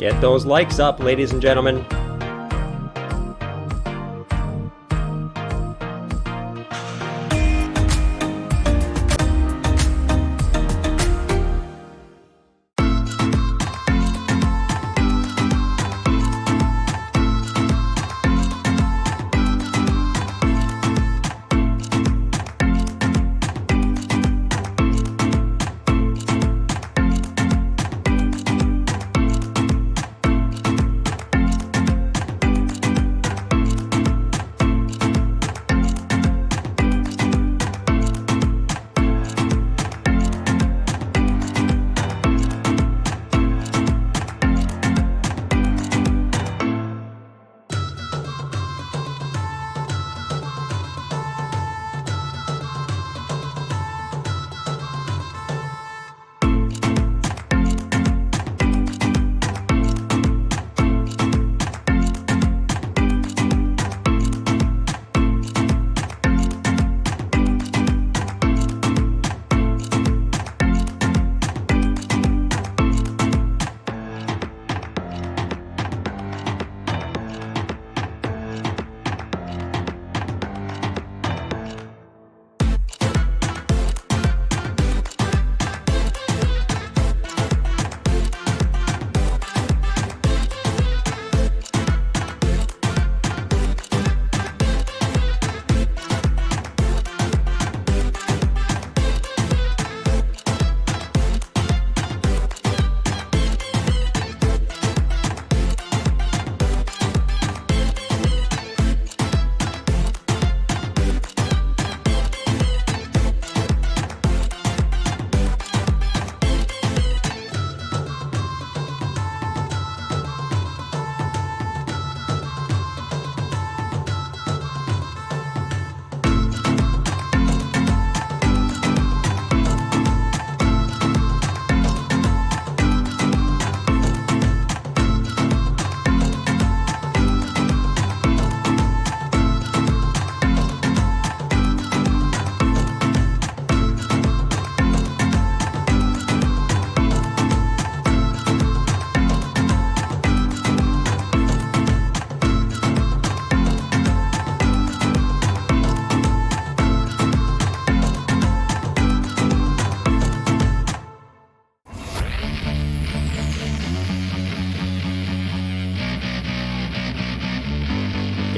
Get those likes up, ladies and gentlemen.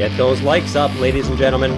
Get those likes up, ladies and gentlemen.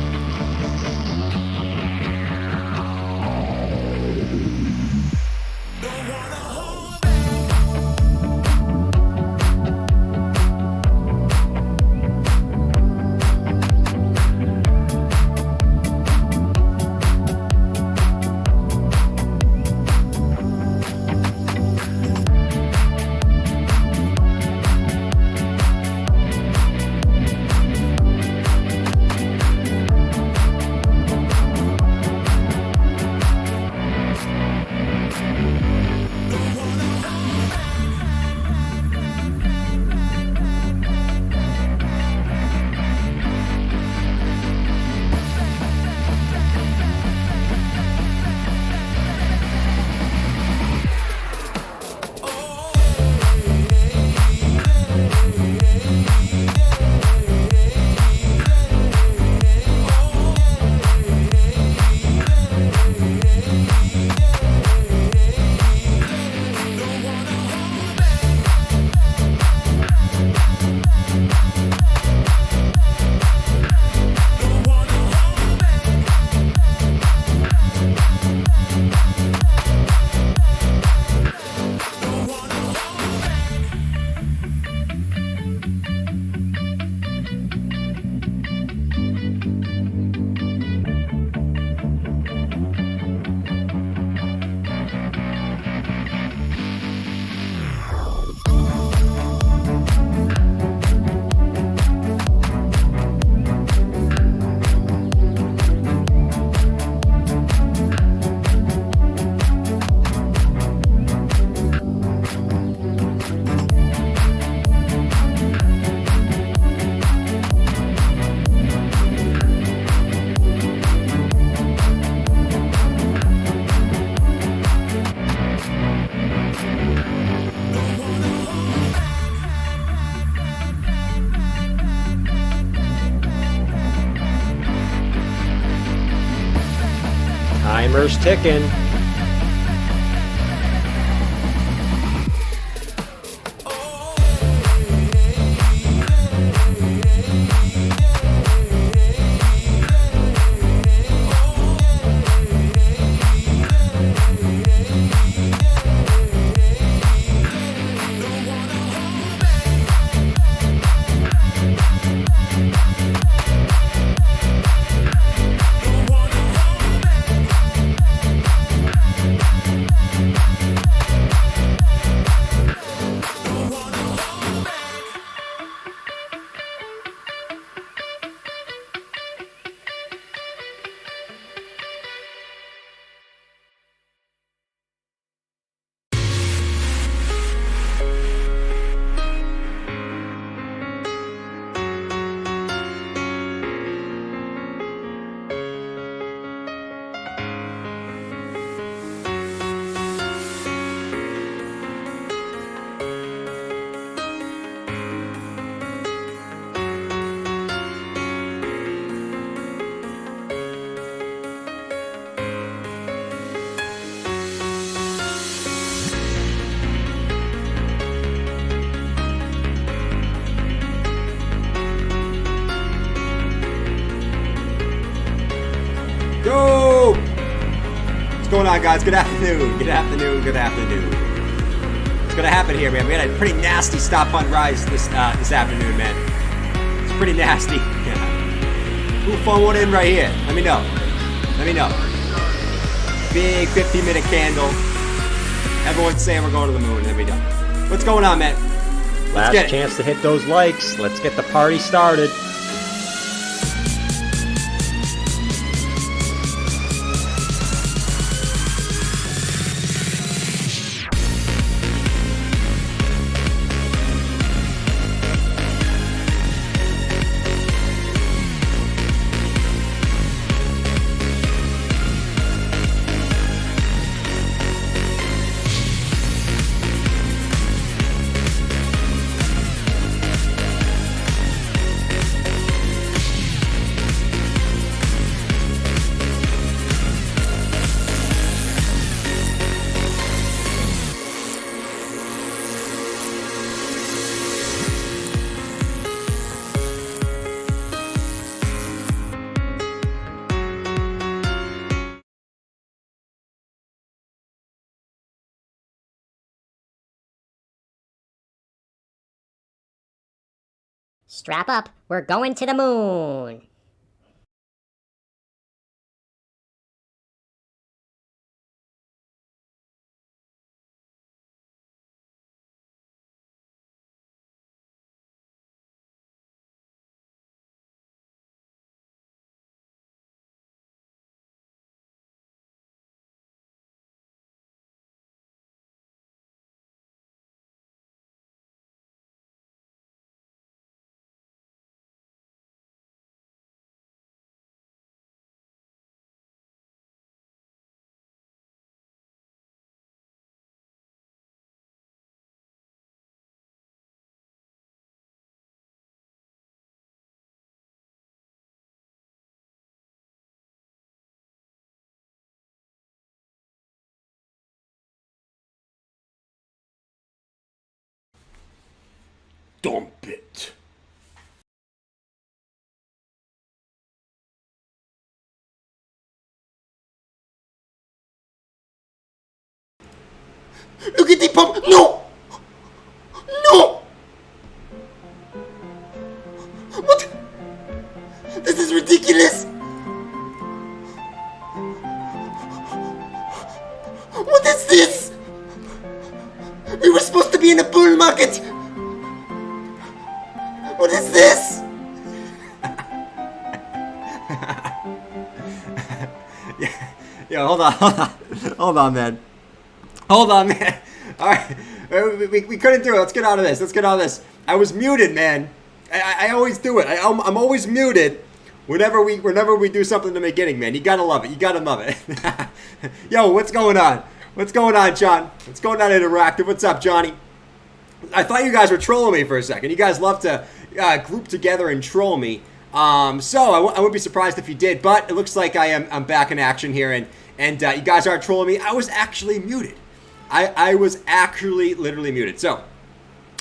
Timer's ticking. Yo! What's going on, guys? Good afternoon. Good afternoon. Good afternoon. What's gonna happen here, man? We had a pretty nasty stop on rise this afternoon, man. It's pretty nasty. Who phoned in right here? Let me know. Let me know. Big 50-minute candle. Everyone's saying we're going to the moon. Let me know. What's going on, man? Last chance to hit those likes. Let's get the party started. Strap up, we're going to the moon. Dump it. Look at the pump. No! No! What? This is ridiculous. What is this? We were supposed to be in a bull market. What is this? Yeah, hold on, man. Hold on, man. All right, we couldn't do it. Let's get out of this. I was muted, man. I always do it. I'm always muted whenever we do something in the beginning, man. You gotta love it. Yo, what's going on? What's going on, John? What's going on, Interactive? What's up, Johnny? I thought you guys were trolling me for a second. You guys love to group together and troll me So I wouldn't be surprised if you did, but it looks like I'm back in action here, and you guys aren't trolling me. I was actually muted. I was actually literally muted. So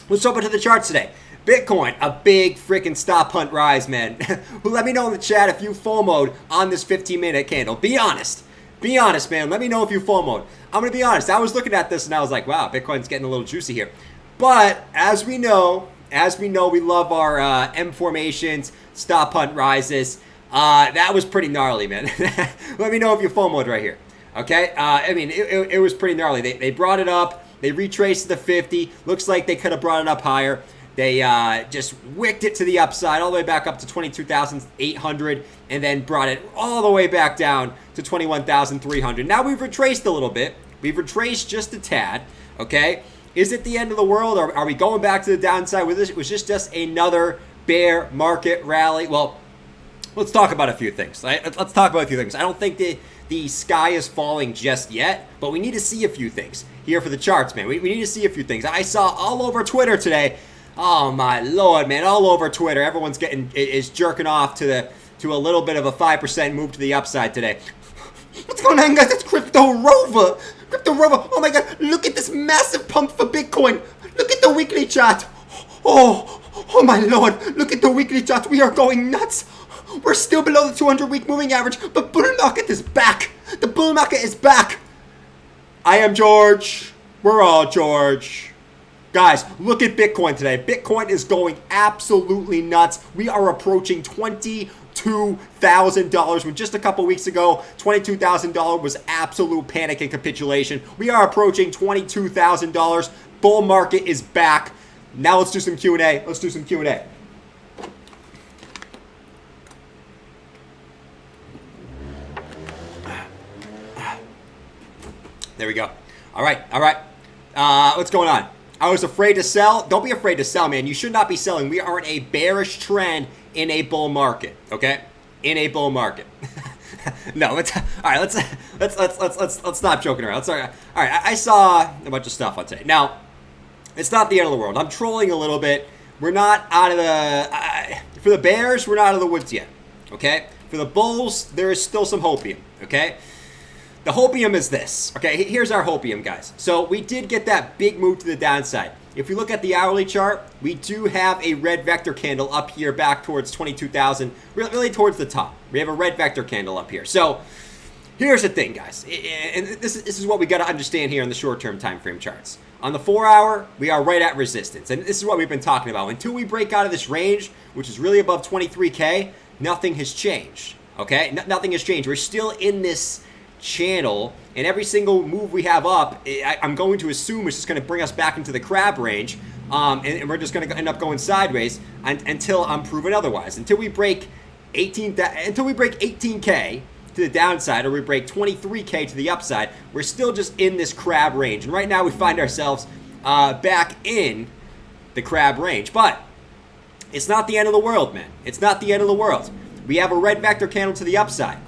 let's jump into the charts today. Bitcoin, a big freaking stop hunt rise, man. Let me know in the chat if you FOMO'd on this 15-minute candle. Be honest. Be honest, man. Let me know if you FOMO'd. I'm going to be honest. I was looking at this and I was like, wow, Bitcoin's getting a little juicy here. But as we know, we love our M formations, stop hunt rises. That was pretty gnarly, man. Let me know if you FOMO'd right here. Okay? I mean, it was pretty gnarly. They brought it up. They retraced the 50. Looks like they could have brought it up higher. They just wicked it to the upside, all the way back up to 22,800, and then brought it all the way back down to 21,300. Now we've retraced a little bit. We've retraced just a tad, okay? Is it the end of the world? Are we going back to the downside? Was this just another bear market rally? Well, let's talk about a few things. Right? Let's talk about a few things. I don't think the sky is falling just yet, but we need to see a few things here for the charts, man. We need to see a few things. I saw all over Twitter today. Oh my lord, man! All over Twitter, everyone's is jerking off to a little bit of a 5% move to the upside today. What's going on, guys? It's Crypto Rover. Crypto Rover. Oh my god! Look at this massive pump for Bitcoin. Look at the weekly chart. Oh my lord! Look at the weekly chart. We are going nuts. We're still below the 200-week moving average, but bull market is back. The bull market is back. I am George. We're all George. Guys, look at Bitcoin today. Bitcoin is going absolutely nuts. We are approaching $22,000 when just a couple weeks ago, $22,000 was absolute panic and capitulation. We are approaching $22,000. Bull market is back. Now let's do some Q&A. Let's do some Q&A. There we go. All right. What's going on? I was afraid to sell. Don't be afraid to sell, man. You should not be selling. We are in a bearish trend in a bull market. Okay, in a bull market. No, let's stop joking around. All right. I saw a bunch of stuff on today. Now, it's not the end of the world. I'm trolling a little bit. We're not out of the. For the bears, we're not out of the woods yet. Okay. For the bulls, there is still some hopium. Okay. The hopium is this. Okay, here's our hopium, guys. So we did get that big move to the downside. If we look at the hourly chart, we do have a red vector candle up here back towards 22,000, really towards the top. We have a red vector candle up here. So here's the thing, guys. And this is what we got to understand here in the short-term time frame charts. On the 4-hour, we are right at resistance. And this is what we've been talking about. Until we break out of this range, which is really above 23K, nothing has changed. Okay? Nothing has changed. We're still in this channel, and every single move we have up, I'm going to assume it's just going to bring us back into the crab range, and we're just going to end up going sideways until I'm proven otherwise. Until we break 18K to the downside, or we break 23K to the upside, we're still just in this crab range. And right now we find ourselves back in the crab range, but it's not the end of the world, man. It's not the end of the world. We have a red vector candle to the upside.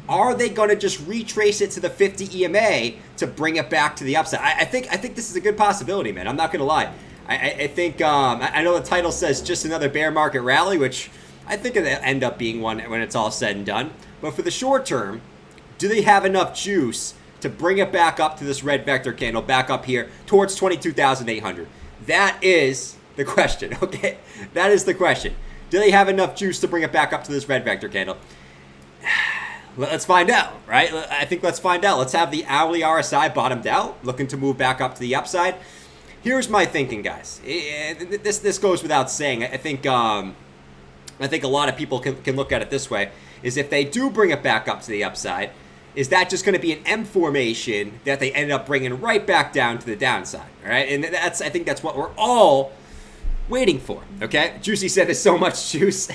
Are they going to just retrace it to the 50 EMA to bring it back to the upside? I think this is a good possibility, man. I'm not going to lie. I think I know the title says just another bear market rally, which I think it'll end up being one when it's all said and done. But for the short term, do they have enough juice to bring it back up to this red vector candle, back up here towards 22,800? That is the question, okay? That is the question. Do they have enough juice to bring it back up to this red vector candle? Let's find out, right? I think let's find out. Let's have the hourly RSI bottomed out, looking to move back up to the upside. Here's my thinking, guys. This goes without saying. I think a lot of people can look at it this way: is if they do bring it back up to the upside, is that just going to be an M formation that they end up bringing right back down to the downside? All right, and I think that's what we're all waiting for. Okay, Juicy said there's so much juice.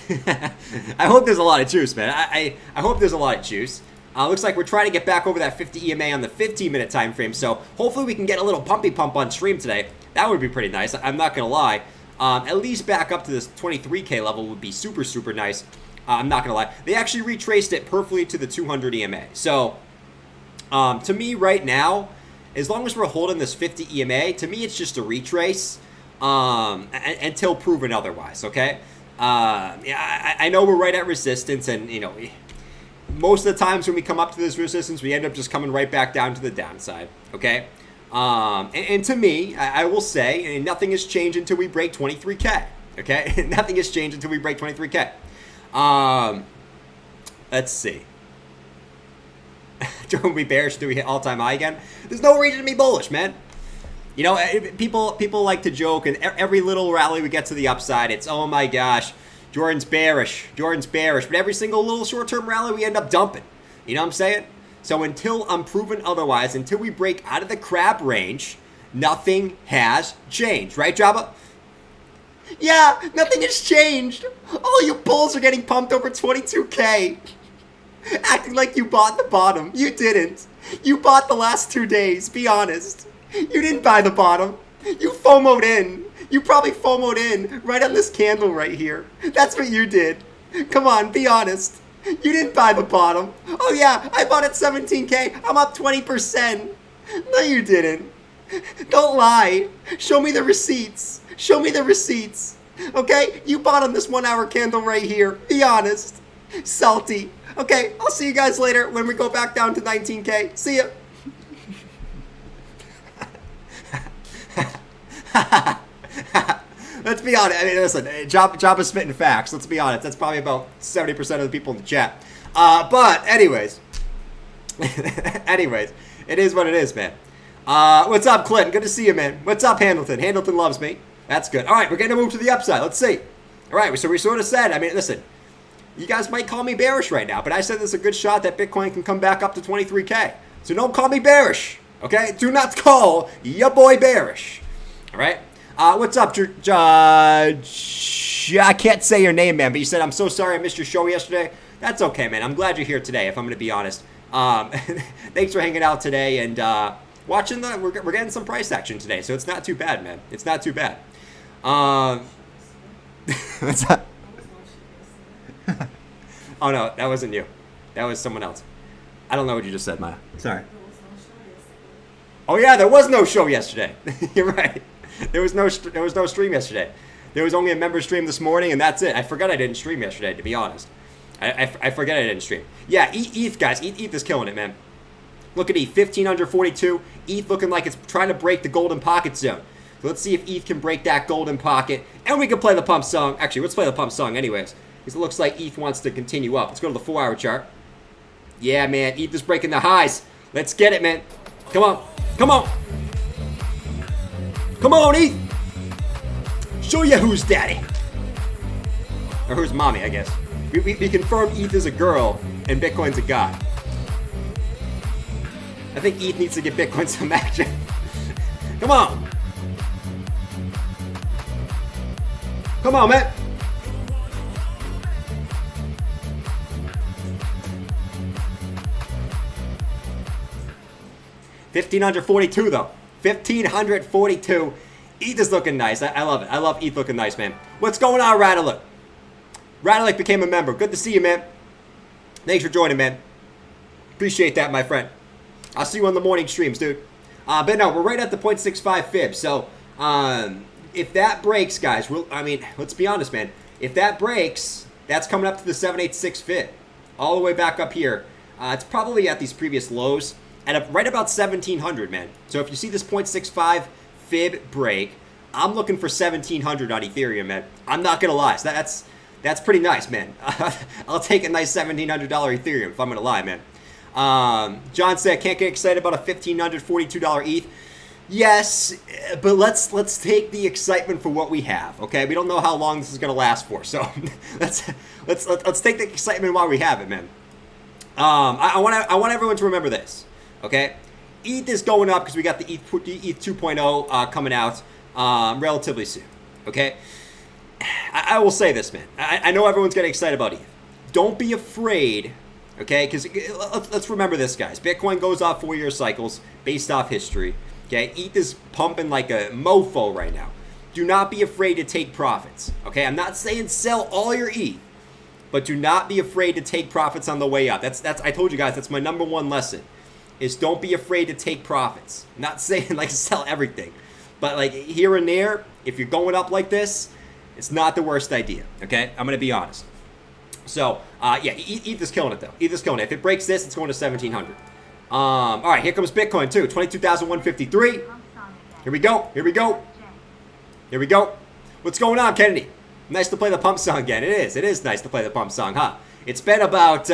I hope there's a lot of juice, man. I hope there's a lot of juice. Looks like we're trying to get back over that 50 EMA on the 15-minute time frame, so hopefully we can get a little pumpy pump on stream today. That would be pretty nice. I'm not gonna lie. At least back up to this 23K level would be super nice. I'm not gonna lie. They actually retraced it perfectly to the 200 EMA. So to me right now, as long as we're holding this 50 EMA, to me it's just a retrace. Until proven otherwise, okay? Yeah, I know we're right at resistance, and you know, most of the times when we come up to this resistance, we end up just coming right back down to the downside. Okay, and to me, I will say, nothing has changed until we break 23K. Okay, nothing has changed until we break 23K. Let's see. Don't be bearish till we hit all-time high again. There's no reason to be bullish, man. You know, people like to joke, and every little rally we get to the upside, it's, oh my gosh, Jordan's bearish. But every single little short-term rally, we end up dumping. You know what I'm saying? So until I'm proven otherwise, until we break out of the crab range, nothing has changed. Right, Jabba? Yeah, nothing has changed. All you bulls are getting pumped over 22K. Acting like you bought the bottom. You didn't. You bought the last 2 days. Be honest. You didn't buy the bottom. You FOMO'd in. You probably FOMO'd in right on this candle right here. That's what you did. Come on, be honest. You didn't buy the bottom. Oh yeah, I bought at 17K. I'm up 20%. No, you didn't. Don't lie. Show me the receipts. Show me the receipts. Okay? You bought on this 1 hour candle right here. Be honest. Salty. Okay, I'll see you guys later when we go back down to 19K. See ya. Let's be honest. I mean, listen, Job is spitting facts. Let's be honest. That's probably about 70% of the people in the chat. But anyways, it is what it is, man. What's up, Clinton? Good to see you, man. What's up, Hamilton? Hamilton loves me. That's good. All right, we're going to move to the upside. Let's see. All right, so we sort of said, I mean, listen, you guys might call me bearish right now, but I said there's a good shot that Bitcoin can come back up to 23K. So don't call me bearish, okay? Do not call your boy bearish. All right? What's up, I can't say your name, man, but you said, I'm so sorry I missed your show yesterday. That's okay, man. I'm glad you're here today, if I'm going to be honest. Thanks for hanging out today and watching we're getting some price action today, so it's not too bad, man. It's not too bad. What's that? Oh, no, that wasn't you. That was someone else. I don't know what you just said, Maya. Sorry. Oh, yeah, there was no show yesterday. You're right. There was no stream yesterday. There was only a member stream this morning, and that's it. I forgot I didn't stream yesterday, to be honest. I forget I didn't stream. Yeah, ETH, guys. ETH is killing it, man. Look at ETH, 1,542. ETH looking like it's trying to break the golden pocket zone. So let's see if ETH can break that golden pocket. And we can play the pump song. Actually, let's play the pump song anyways. Because it looks like ETH wants to continue up. Let's go to the 4-hour chart. Yeah, man. ETH is breaking the highs. Let's get it, man. Come on. Come on. Come on, ETH. Show ya who's daddy. Or who's mommy, I guess. We confirmed ETH is a girl and Bitcoin's a guy. I think ETH needs to get Bitcoin some action. Come on. Come on, man. $1,542 though. 1,542. ETH is looking nice. I love it. I love ETH looking nice, man. What's going on, Radalik? Radalik became a member. Good to see you, man. Thanks for joining, man. Appreciate that, my friend. I'll see you on the morning streams, dude. But no, we're right at the 0.65 fib. So, if that breaks, guys, let's be honest, man. If that breaks, that's coming up to the 786 fib. All the way back up here. It's probably at these previous lows. At right about 1,700, man. So if you see this 0.65 fib break, I'm looking for 1,700 on Ethereum, man. I'm not going to lie. So that's pretty nice, man. I'll take a nice $1,700 Ethereum if I'm going to lie, man. John said, can't get excited about a $1,542 ETH. Yes, but let's take the excitement for what we have, okay? We don't know how long this is going to last for, so let's take the excitement while we have it, man. I want everyone to remember this, okay? ETH is going up because we got the ETH 2.0 coming out relatively soon, okay? I will say this, man. I know everyone's getting excited about ETH. Don't be afraid, okay? Because let's remember this, guys. Bitcoin goes off 4-year cycles based off history, okay? ETH is pumping like a mofo right now. Do not be afraid to take profits, okay? I'm not saying sell all your ETH, but do not be afraid to take profits on the way up. That's I told you guys, that's my number one lesson, is don't be afraid to take profits. I'm not saying like sell everything, but like here and there, if you're going up like this, It's not the worst idea, okay? I'm going to be honest. So, yeah, ETH is killing it, though. ETH is killing it. If it breaks this, it's going to 1,700. All right, here comes Bitcoin, too. 22,153. Here we go. Here we go. Here we go. What's going on, Kennedy? Nice to play the pump song again. It is. It is nice to play the pump song, huh? It's been about,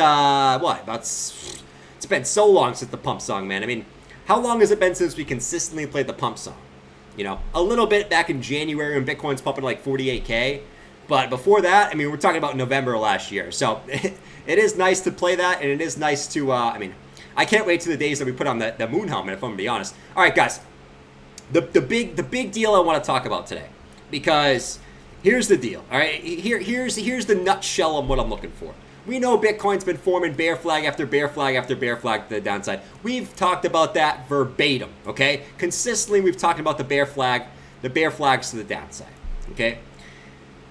it's been so long since the pump song, man. I mean, how long has it been since we consistently played the pump song? You know, a little bit back in January when Bitcoin's pumping like 48K. But before that, I mean, we're talking about November last year. So it is nice to play that, and it is nice to, I mean, I can't wait to the days that we put on the moon helmet, if I'm going to be honest. All right, guys, the big deal I want to talk about today, because here's the deal, all right? Here's the nutshell of what I'm looking for. We know Bitcoin's been forming bear flag after bear flag after bear flag to the downside. We've talked about that verbatim, okay? Consistently, we've talked about the bear flags to the downside, okay?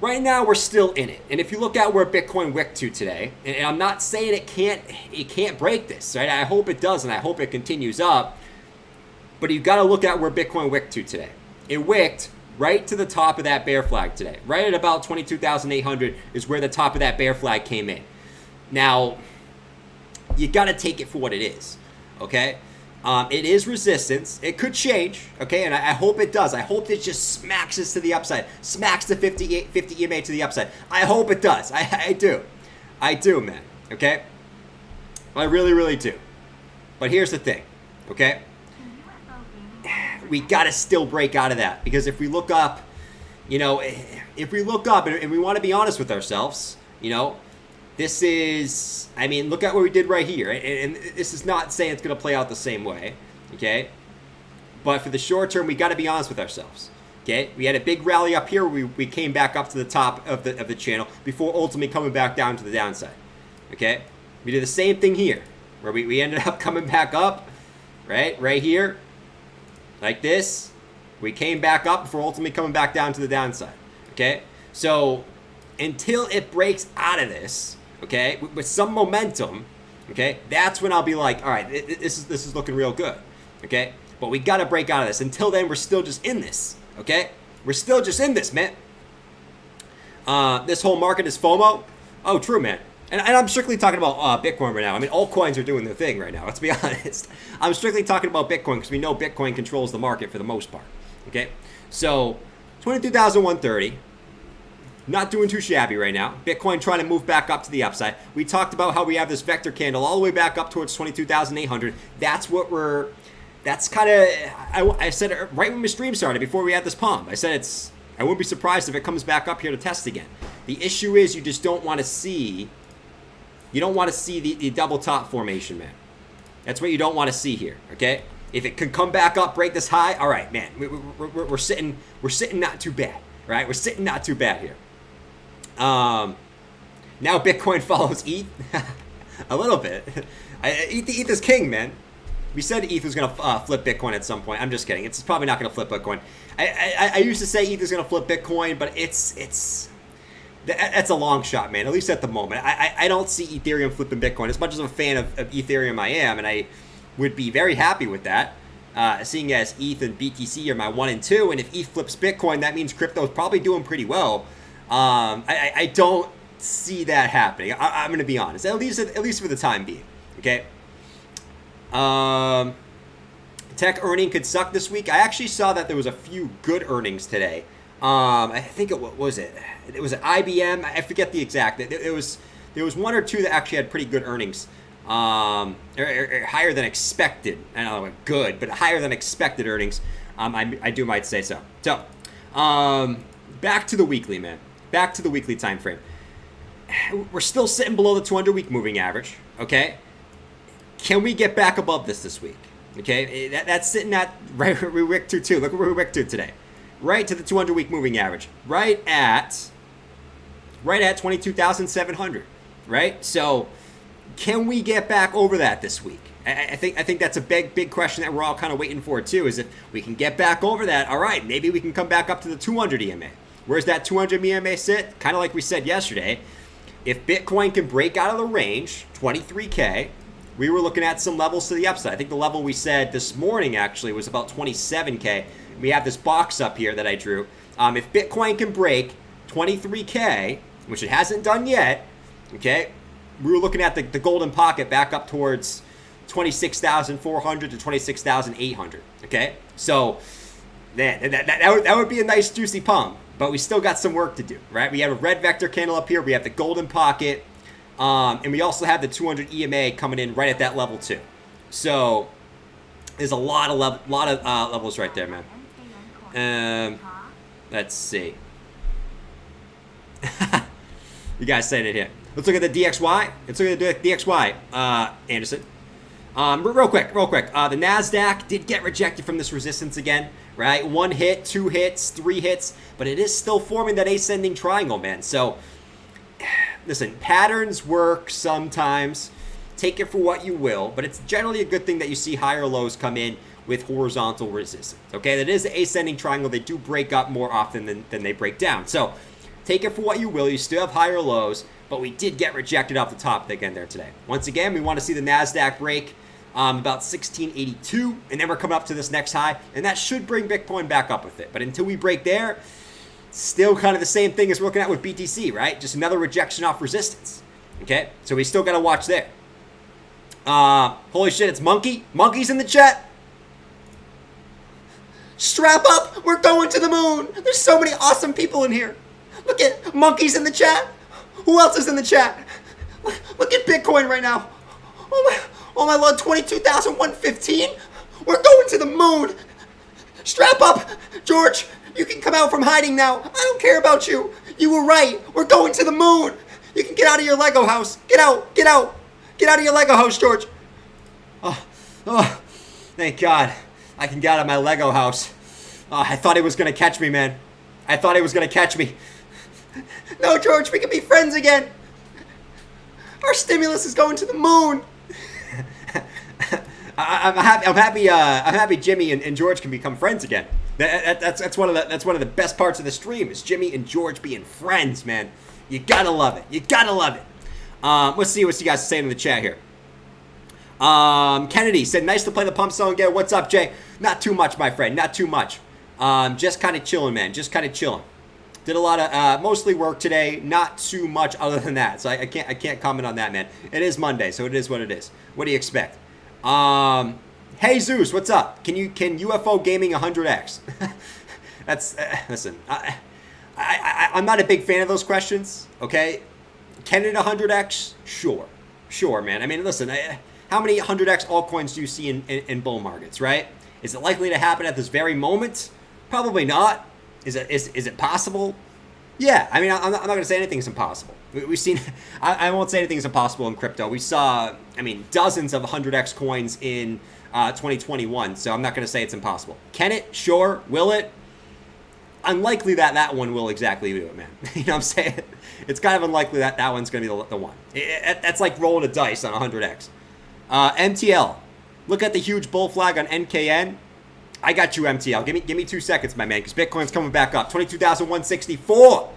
Right now, we're still in it. And if you look at where Bitcoin wicked to today, and I'm not saying it can't break this, right? I hope it does, and I hope it continues up. But you've got to look at where Bitcoin wicked to today. It wicked right to the top of that bear flag today. Right at about 22,800 is where the top of that bear flag came in. Now, you got to take it for what it is, okay? It is resistance. It could change, okay? And I hope it does. I hope it just smacks us to the upside. Smacks the 50 EMA to the upside. I hope it does. I do. I do, man, okay? I really, really do. But here's the thing, okay? We got to still break out of that. Because if we look up, you know, if we look up and we want to be honest with ourselves, you know, this is, I mean, look at what we did right here. And this is not saying it's going to play out the same way, okay? But for the short term, we got to be honest with ourselves, okay? We had a big rally up here. We came back up to the top of the channel before ultimately coming back down to the downside, okay? We did the same thing here, where we ended up coming back up, right here, like this. We came back up before ultimately coming back down to the downside, okay? So until it breaks out of this, okay, with some momentum, okay, that's when I'll be like, all right, this is looking real good, okay? But we got to break out of this. Until then, we're still just in this, okay? We're still just in this, man. This whole market is FOMO. Oh, true, man. And I'm strictly talking about Bitcoin right now. I mean, altcoins are doing their thing right now, let's be honest. I'm strictly talking about Bitcoin because we know Bitcoin controls the market for the most part, okay? So 22,130. Not doing too shabby right now. Bitcoin trying to move back up to the upside. We talked about how we have this vector candle all the way back up towards 22,800. That's kind of, I said it right when my stream started, before we had this pump. I said I wouldn't be surprised if it comes back up here to test again. The issue is you just don't want to see, the double top formation, man. That's what you don't want to see here, okay? If it can come back up, break this high, all right, man. We're sitting not too bad, right? We're sitting not too bad here. Now Bitcoin follows ETH a little bit. ETH is king, man. We said ETH was going to flip Bitcoin at some point. I'm just kidding. It's probably not going to flip Bitcoin. I used to say ETH is going to flip Bitcoin, but that's a long shot, man. At least at the moment. I don't see Ethereum flipping Bitcoin. As much as I'm a fan of Ethereum I am, and I would be very happy with that. Seeing as ETH and BTC are my 1 and 2, and if ETH flips Bitcoin, that means crypto is probably doing pretty well. I don't see that happening. I'm going to be honest, at least for the time being. Okay. Tech earning could suck this week. I actually saw that there was a few good earnings today. I think it was it. It was at IBM. I forget the exact. There was 1 or 2 that actually had pretty good earnings. Or higher than expected. I don't know, good, but higher than expected earnings. I might say so. So, back to the weekly, man. Back to the weekly time frame. We're still sitting below the 200-week moving average. Okay, can we get back above this week? Okay, that's sitting at right where we wicked to too. Look where we wicked to today. Right to the 200-week moving average. Right at 22,700. Right. So, can we get back over that this week? I think that's a big question that we're all kind of waiting for too. Is if we can get back over that, all right, maybe we can come back up to the 200 EMA. Where's that 200 EMA sit? Kind of like we said yesterday. If Bitcoin can break out of the range, 23K, we were looking at some levels to the upside. I think the level we said this morning actually was about 27K. We have this box up here that I drew. If Bitcoin can break 23K, which it hasn't done yet, okay, we were looking at the golden pocket back up towards 26,400 to 26,800, okay? So that would be a nice juicy pump, but we still got some work to do, right? We have a red vector candle up here. We have the golden pocket, and we also have the 200 EMA coming in right at that level too. So there's a lot of levels right there, man. Let's see. You guys saying it here. Let's look at the DXY. Let's look at the DXY, Anderson. Real quick. The NASDAQ did get rejected from this resistance again, right? 1 hit, 2 hits, 3 hits, but it is still forming that ascending triangle, man. So, listen, patterns work sometimes. Take it for what you will, but it's generally a good thing that you see higher lows come in with horizontal resistance, okay? That is the ascending triangle. They do break up more often than they break down. So, take it for what you will. You still have higher lows, but we did get rejected off the top again there today. Once again, we want to see the NASDAQ break about 1682, and then we're coming up to this next high, and that should bring Bitcoin back up with it. But until we break there, still kind of the same thing as we're looking at with BTC, right? Just another rejection off resistance, okay? So we still got to watch there. Holy shit, it's Monkey. Monkey's in the chat. Strap up. We're going to the moon. There's so many awesome people in here. Look at Monkey's in the chat. Who else is in the chat? Look at Bitcoin right now. Oh my lord, 22,115? We're going to the moon. Strap up. George, you can come out from hiding now. I don't care about you. You were right. We're going to the moon. You can get out of your Lego house. Get out. Get out. Get out of your Lego house, George. Oh, thank God. I can get out of my Lego house. I thought he was going to catch me, man. I thought he was going to catch me. No, George, we can be friends again. Our stimulus is going to the moon. I'm happy Jimmy and George can become friends again. That's one of the best parts of the stream is Jimmy and George being friends, man. You gotta love it. You gotta love it. Let's see what you guys are saying in the chat here. Kennedy said, nice to play the pump song again. What's up, Jay? Not too much, my friend. Not too much. Just kind of chilling, man. Just kind of chilling. Did a lot of mostly work today. Not too much other than that. So I can't comment on that, man. It is Monday, so it is what it is. What do you expect? Hey Zeus, what's up? Can UFO gaming 100x? That's listen. I'm not a big fan of those questions. Okay, can it 100x? Sure, man. I mean, listen. How many 100x altcoins do you see in bull markets? Right? Is it likely to happen at this very moment? Probably not. Is it possible? Yeah, I mean, I'm not going to say anything's impossible. We've seen, I won't say anything's impossible in crypto. We saw, I mean, dozens of 100x coins in 2021, so I'm not going to say it's impossible. Can it? Sure. Will it? Unlikely that one will exactly do it, man. You know what I'm saying? It's kind of unlikely that one's going to be the one. That's like rolling a dice on 100x. MTL, look at the huge bull flag on NKN. I got you, MTL. Give me 2 seconds, my man, because Bitcoin's coming back up. 22,164.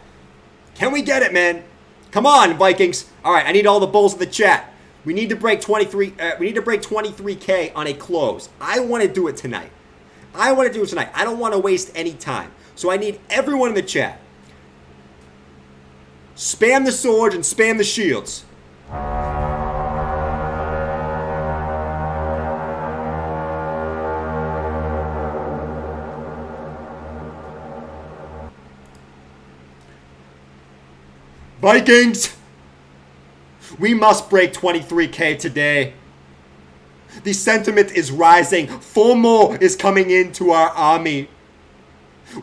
Can we get it, man? Come on, Vikings. All right, I need all the bulls in the chat. We need to break 23K on a close. I want to do it tonight. I don't want to waste any time. So I need everyone in the chat. Spam the sword and spam the shields. Vikings, we must break 23K today. The sentiment is rising. FOMO is coming into our army.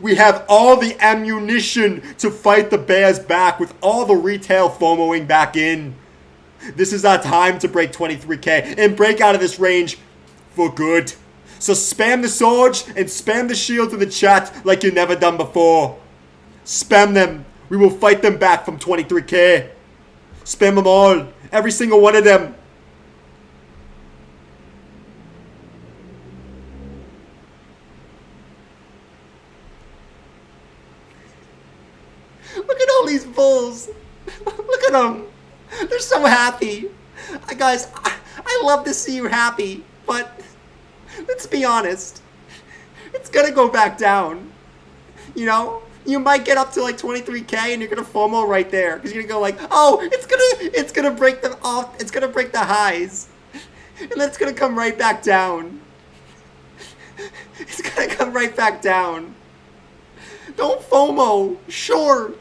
We have all the ammunition to fight the bears back with all the retail FOMOing back in. This is our time to break 23K and break out of this range for good. So spam the swords and spam the shields in the chat like you've never done before. Spam them. We will fight them back from 23K. Spam them all. Every single one of them. Look at all these bulls. Look at them. They're so happy. Guys, I love to see you happy, but let's be honest. It's gonna go back down. You know? You might get up to like 23K and you're gonna FOMO right there because you're gonna go like, oh, it's gonna break them off. It's gonna break the highs, and then it's gonna come right back down. It's gonna come right back down. Don't FOMO. Sure.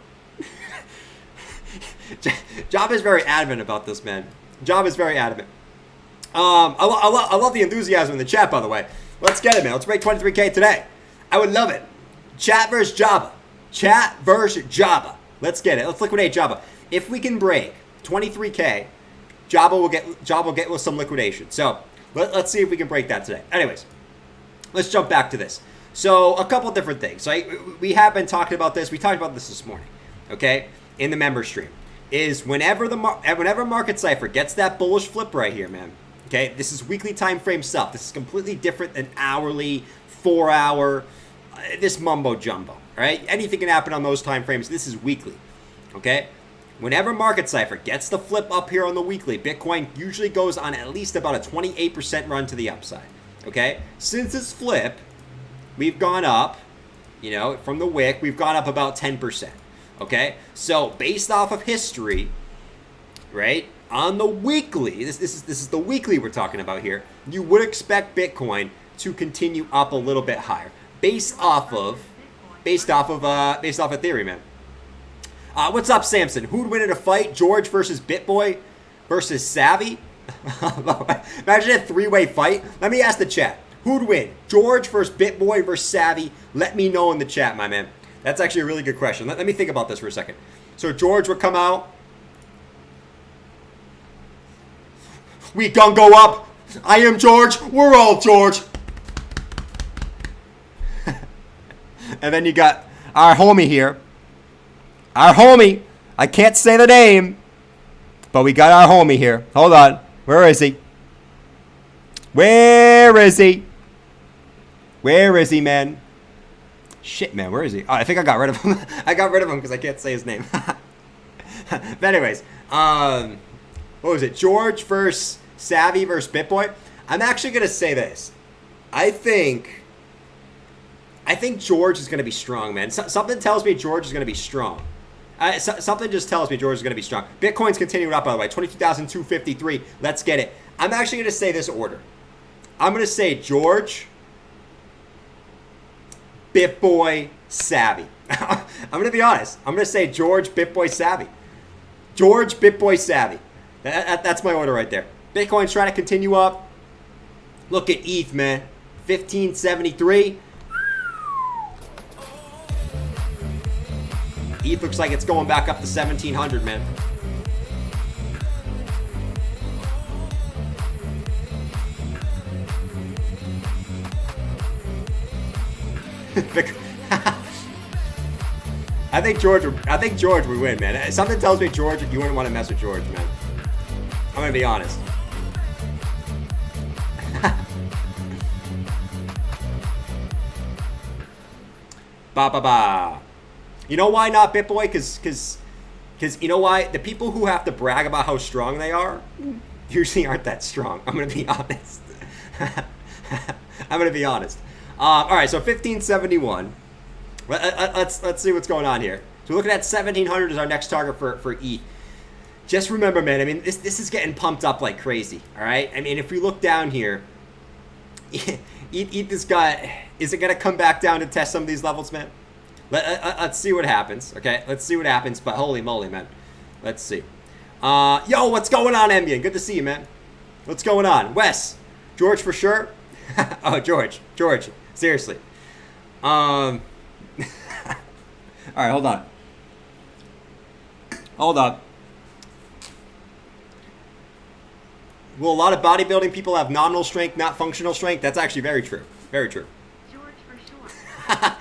Job is very adamant about this, man. Job is very adamant. I love the enthusiasm in the chat, by the way. Let's get it, man. Let's break 23K today. I would love it. Chat versus Java. Chat versus Java. Let's get it. Let's liquidate Java. If we can break 23K, Java will get with some liquidation. So let's see if we can break that today. Anyways, let's jump back to this. So a couple different things. We have been talking about this. We talked about this morning. Okay, in the member stream, is whenever Market Cipher gets that bullish flip right here, man. Okay, this is weekly time frame stuff. This is completely different than hourly, 4-hour, this mumbo jumbo. Right? Anything can happen on those time frames. This is weekly. Okay? Whenever Market Cipher gets the flip up here on the weekly, Bitcoin usually goes on at least about a 28% run to the upside. Okay? Since this flip, we've gone up, from the wick, we've gone up about 10%. Okay? So, based off of history, right? On the weekly, this is the weekly we're talking about here, you would expect Bitcoin to continue up a little bit higher. Based off of theory, man. What's up, Samson? Who'd win in a fight? George versus BitBoy versus Savvy? Imagine a three-way fight. Let me ask the chat. Who'd win? George versus BitBoy versus Savvy? Let me know in the chat, my man. That's actually a really good question. Let me think about this for a second. So George would come out. We gonna go up. I am George. We're all George. And then you got our homie here. Our homie. I can't say the name. But we got our homie here. Hold on. Where is he? Where is he? Where is he, man? Shit, man. Where is he? Oh, I think I got rid of him. I got rid of him because I can't say his name. But anyways. What was it? George versus Savvy versus BitBoy. I'm actually going to say this. I think George is going to be strong, man. Something tells me George is going to be strong. Something just tells me George is going to be strong. Bitcoin's continuing up, by the way. 22,253. Let's get it. I'm actually going to say this order. I'm going to say George, BitBoy, Savvy. I'm going to be honest. I'm going to say George, BitBoy, Savvy. George, BitBoy, Savvy. That's my order right there. Bitcoin's trying to continue up. Look at ETH, man. 1573. ETH looks like it's going back up to 1700, man. I think George would win, man. Something tells me George, you wouldn't want to mess with George, man. I'm gonna be honest. Ba. You know why not BitBoy? Because you know why? The people who have to brag about how strong they are usually aren't that strong. I'm going to be honest. I'm going to be honest. All right, so 1571. Let's see what's going on here. So we're looking at 1700 as our next target for ETH. Just remember, man, I mean, this is getting pumped up like crazy, all right? I mean, if we look down here, ETH has got... Is it going to come back down to test some of these levels, man? Let's see what happens, okay? Let's see what happens, but holy moly, man. Let's see. Yo, what's going on, Ambien? Good to see you, man. What's going on? Wes, George for sure? Oh, George, seriously. All right, hold on. Will a lot of bodybuilding people have nominal strength, not functional strength? That's actually very true. Very true. George for sure.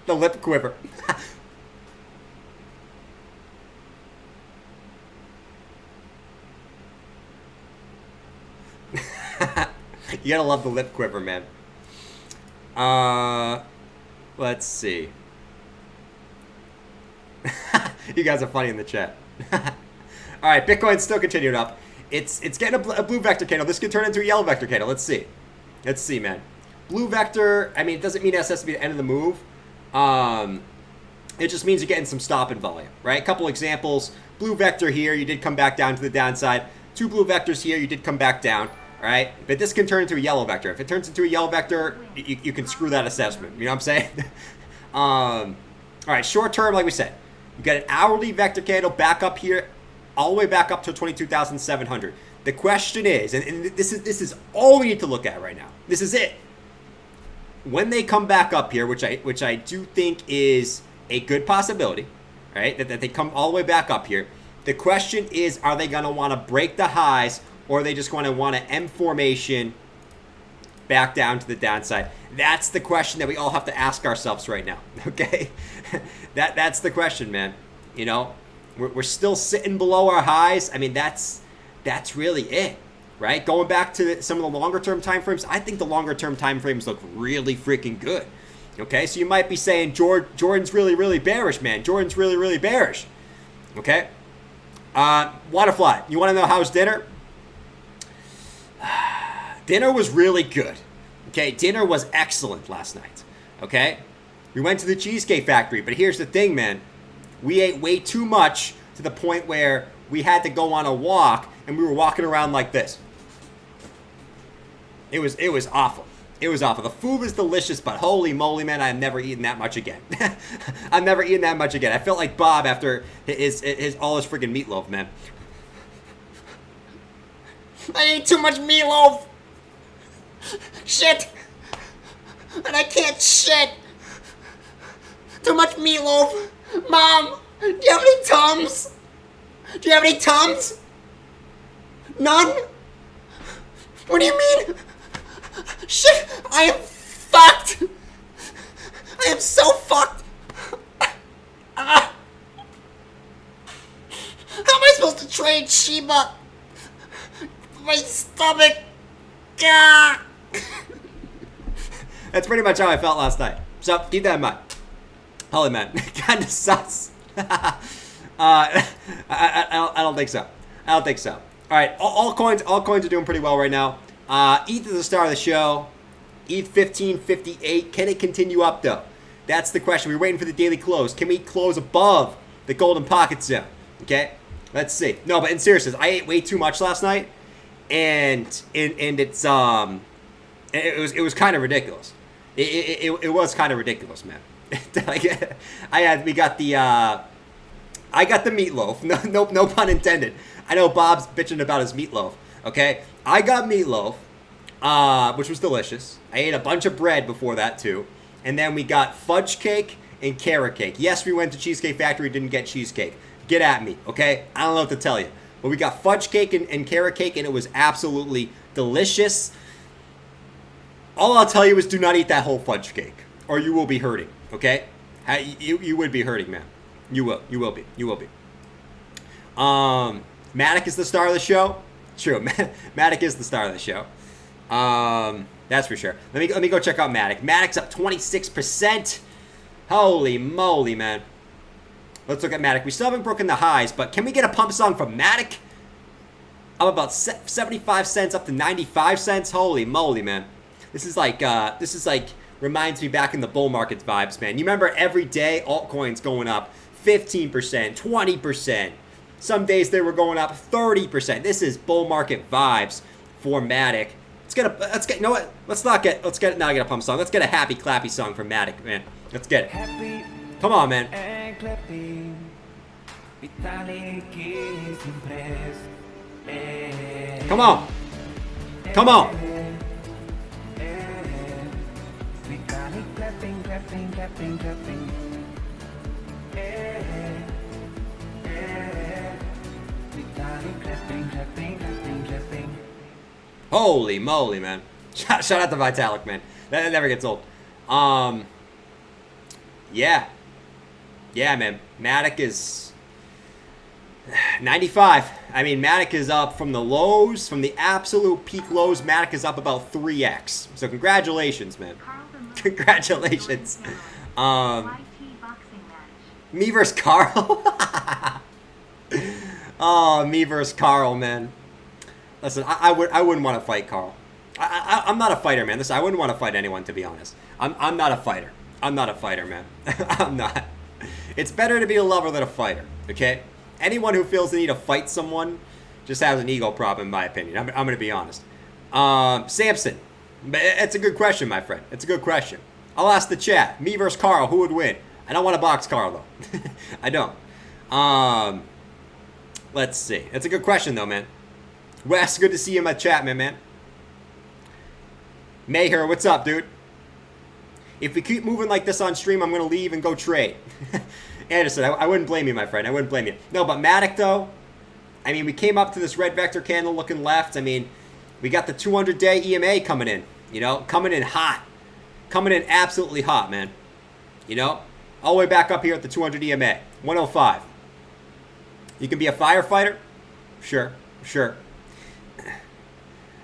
The lip quiver. You gotta love the lip quiver, man. Let's see. You guys are funny in the chat. All right, Bitcoin's still continuing up. It's getting a blue vector candle. This could turn into a yellow vector candle. Let's see. Let's see, man. Blue vector, I mean, it doesn't mean it has to be the end of the move, It just means you're getting some stop and volume, right? A couple examples. Blue vector here, you did come back down to the downside. 2 blue vectors here, you did come back down, right? But this can turn into a yellow vector. If it turns into a yellow vector, you can screw that assessment. You know what I'm saying? All right, short term, like we said, you got an hourly vector candle back up here, all the way back up to 22,700. The question is, and this is all we need to look at right now. This is it. When they come back up here, which I do think is a good possibility, right? That they come all the way back up here. The question is, are they going to want to break the highs, or are they just going to want an M formation back down to the downside? That's the question that we all have to ask ourselves right now, okay? That's the question, man. You know, we're still sitting below our highs. I mean, that's really it, right? Going back to some of the longer-term time frames, I think the longer-term time frames look really freaking good. Okay, so you might be saying Jordan's really, really bearish, man. Jordan's really, really bearish. Okay? Waterfly, you want to know how's dinner? Dinner was really good. Okay, dinner was excellent last night. Okay? We went to the Cheesecake Factory, but here's the thing, man. We ate way too much to the point where we had to go on a walk, and we were walking around like this. It was awful. It was awful. The food was delicious, but holy moly, man, I've never eaten that much again. I've never eaten that much again. I felt like Bob after his all his freaking meatloaf, man. I ate too much meatloaf. Shit. And I can't shit. Too much meatloaf. Mom, do you have any Tums? Do you have any Tums? None? What do you mean? Shit, I am fucked. I am so fucked. How am I supposed to trade Shiba? My stomach. That's pretty much how I felt last night. So keep that in mind. Holy man, kind of sus. I don't think so. I don't think so. All right, all coins are doing pretty well right now. ETH is the star of the show. ETH 1558. Can it continue up though? That's the question. We're waiting for the daily close. Can we close above the golden pocket zone? Okay, let's see. No, but in seriousness, I ate way too much last night, and it's it was kind of ridiculous. It was kind of ridiculous, man. I got the meatloaf. No pun intended. I know Bob's bitching about his meatloaf. Okay, I got meatloaf, which was delicious. I ate a bunch of bread before that too, and then we got fudge cake and carrot cake. Yes, we went to Cheesecake Factory, didn't get cheesecake. Get at me, okay? I don't know what to tell you, but we got fudge cake and carrot cake, and it was absolutely delicious. All I'll tell you is do not eat that whole fudge cake, or you will be hurting. Okay, you would be hurting, man. You will be. Matic is the star of the show. True, Matic is the star of the show. That's for sure. Let me go check out Matic. Matic's up 26%. Holy moly, man. Let's look at Matic. We still haven't broken the highs, but can we get a pump song from Matic? Up about 75 cents up to 95 cents. Holy moly, man. This is like reminds me back in the bull market vibes, man. You remember every day altcoins going up 15%, 20%. Some days they were going up 30%. This is bull market vibes for Matic. You know what? Let's get a pump song. Let's get a happy clappy song for Matic, man. Let's get it. Happy Come on, man. and clappy. Vitalik is impressed. Come on. Come on. Vitalik clapping, clapping, clapping, clapping. Vitalik clapping, clapping, clapping, clapping. Holy moly, man. Shout out to Vitalik, man. That never gets old. Yeah. Yeah, man. Matic is 95. I mean, Matic is up from the lows, from the absolute peak lows. Matic is up about 3x. So congratulations, man. Congratulations. Me versus Carl. Oh, me versus Carl, man. Listen, I wouldn't want to fight Carl. I'm not a fighter, man. Listen, I wouldn't want to fight anyone, to be honest. I'm not a fighter. I'm not a fighter, man. I'm not. It's better to be a lover than a fighter, okay? Anyone who feels the need to fight someone just has an ego problem, in my opinion. I'm going to be honest. Samson. It's a good question, my friend. It's a good question. I'll ask the chat. Me versus Carl, who would win? I don't want to box Carl, though. I don't. Let's see. It's a good question, though, man. Wes, good to see you in my chat, man. Mayher, what's up, dude? If we keep moving like this on stream, I'm going to leave and go trade. Anderson, I wouldn't blame you, my friend. I wouldn't blame you. No, but Matic, though, I mean, we came up to this red vector candle looking left. I mean, we got the 200-day EMA coming in, you know, coming in hot. Coming in absolutely hot, man. You know, all the way back up here at the 200 EMA, 105. You can be a firefighter? Sure.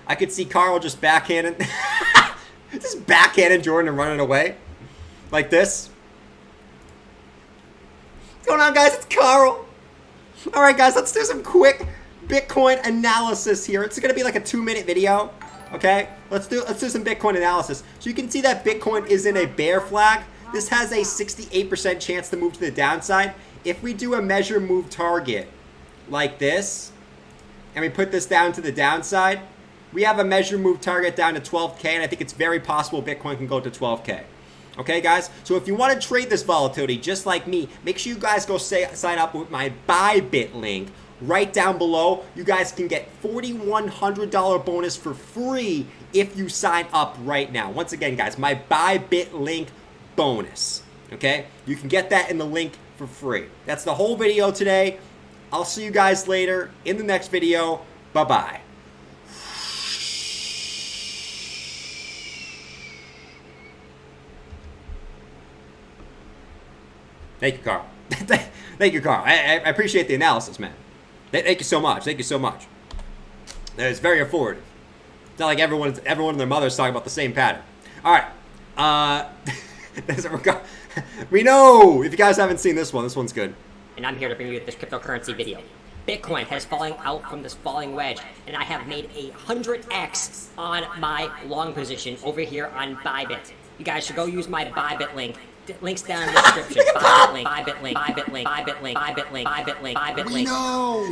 I could see Carl just backhanding. Just backhanding Jordan and running away. Like this. What's going on, guys? It's Carl. All right, guys, let's do some quick Bitcoin analysis here. It's going to be like a 2-minute video. Okay? Let's do some Bitcoin analysis. So you can see that Bitcoin is in a bear flag. This has a 68% chance to move to the downside. If we do a measure move target like this, and we put this down to the downside, we have a measure move target down to 12K, and I think it's very possible Bitcoin can go to 12K. Okay, guys? So if you want to trade this volatility just like me, make sure you guys go sign up with my Bybit link right down below. You guys can get $4,100 bonus for free if you sign up right now. Once again, guys, my Bybit link bonus. Okay? You can get that in the link for free. That's the whole video today. I'll see you guys later in the next video. Bye-bye. Thank you, Carl. Thank you, Carl. I appreciate the analysis, man. Thank you so much. Thank you so much. It's very informative. It's not like everyone and their mother's talking about the same pattern. All right. We know. If you guys haven't seen this one's good. And I'm here to bring you this cryptocurrency video. Bitcoin has fallen out from this falling wedge, and I have made a 100x on my long position over here on Bybit. You guys should go use my Bybit link. Links down in the description. Bybit link, Bybit link, Bybit link, Bybit link, Bybit link, Bybit link, Bybit link. No!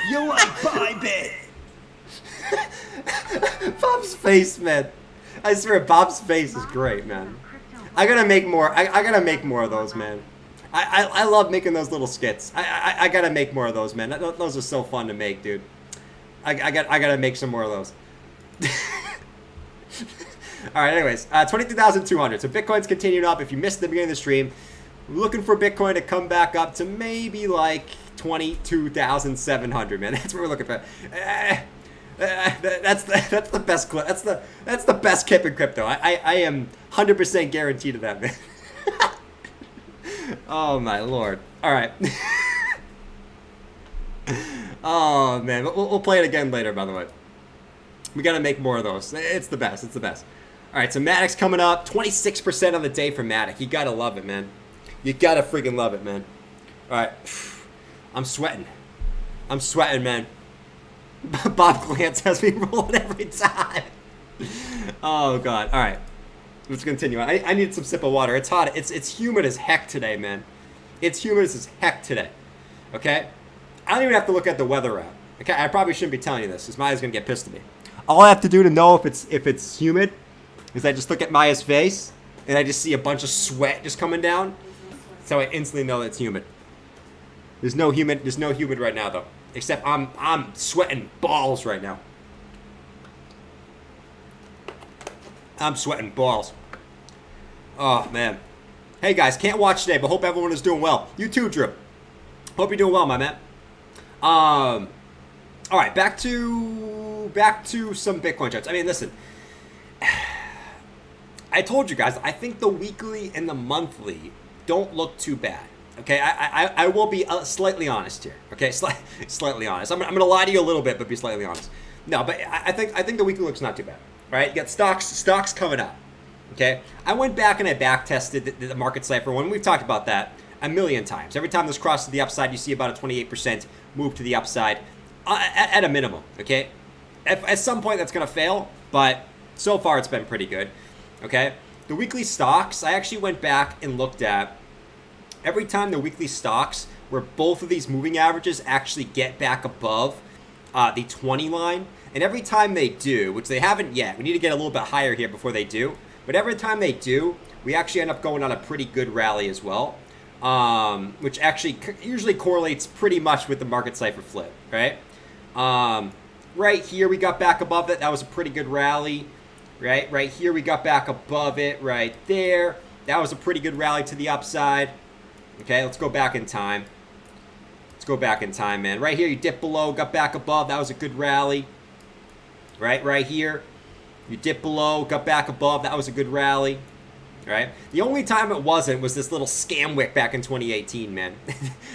You like Bybit! Bob's face, man. I swear, Bob's face is great, man. I gotta make more. I gotta make more of those, man. I love making those little skits. I gotta make more of those, man. Those are so fun to make, dude. I gotta make some more of those. All right, anyways, 22,200. So Bitcoin's continuing up. If you missed the beginning of the stream, we're looking for Bitcoin to come back up to maybe like 22,700, man. That's what we're looking for. That's the best clip. That's the best clip in crypto. I am 100% guaranteed of that, man. Oh my lord. All right. Oh man, we'll play it again later. By the way, we gotta make more of those. It's the best. It's the best. All right, so Matic's coming up. 26% on the day for Matic. You gotta love it, man. You gotta freaking love it, man. All right, I'm sweating. I'm sweating, man. Bob Glantz has me rolling every time. Oh god. All right, let's continue. I need some sip of water. It's hot. It's humid as heck today, man. It's humid as heck today. Okay. I don't even have to look at the weather app. Okay, I probably shouldn't be telling you this, because Maya's gonna get pissed at me. All I have to do to know if it's humid is I just look at Maya's face and I just see a bunch of sweat just coming down. So I instantly know that it's humid. There's no humid right now though. Except I'm sweating balls right now. I'm sweating balls. Oh man. Hey guys, can't watch today, but hope everyone is doing well. You too, Drew. Hope you're doing well, my man. All right, back to some Bitcoin charts. I mean, listen, I told you guys, I think the weekly and the monthly don't look too bad. Okay, I will be slightly honest here. Okay, slightly honest. I'm gonna lie to you a little bit, but be slightly honest. No, but I think the weekly looks not too bad. Right? You got stocks coming up. Okay, I went back and I back tested the market cipher one. We've talked about that a million times. Every time this crosses the upside, you see about a 28% move to the upside at a minimum. Okay, at some point that's gonna fail, but so far it's been pretty good. Okay, the weekly stocks, I actually went back and looked at every time the weekly stocks where both of these moving averages actually get back above the 20 line. And every time they do, which they haven't yet, we need to get a little bit higher here before they do. But every time they do, we actually end up going on a pretty good rally as well, which actually usually correlates pretty much with the market cipher flip, right? Right here, we got back above it. That was a pretty good rally, right? Right here, we got back above it right there. That was a pretty good rally to the upside. Okay, let's go back in time. Let's go back in time, man. Right here, you dipped below, got back above. That was a good rally. Right here, you dipped below, got back above. That was a good rally. Right? The only time it wasn't was this little scam wick back in 2018, man.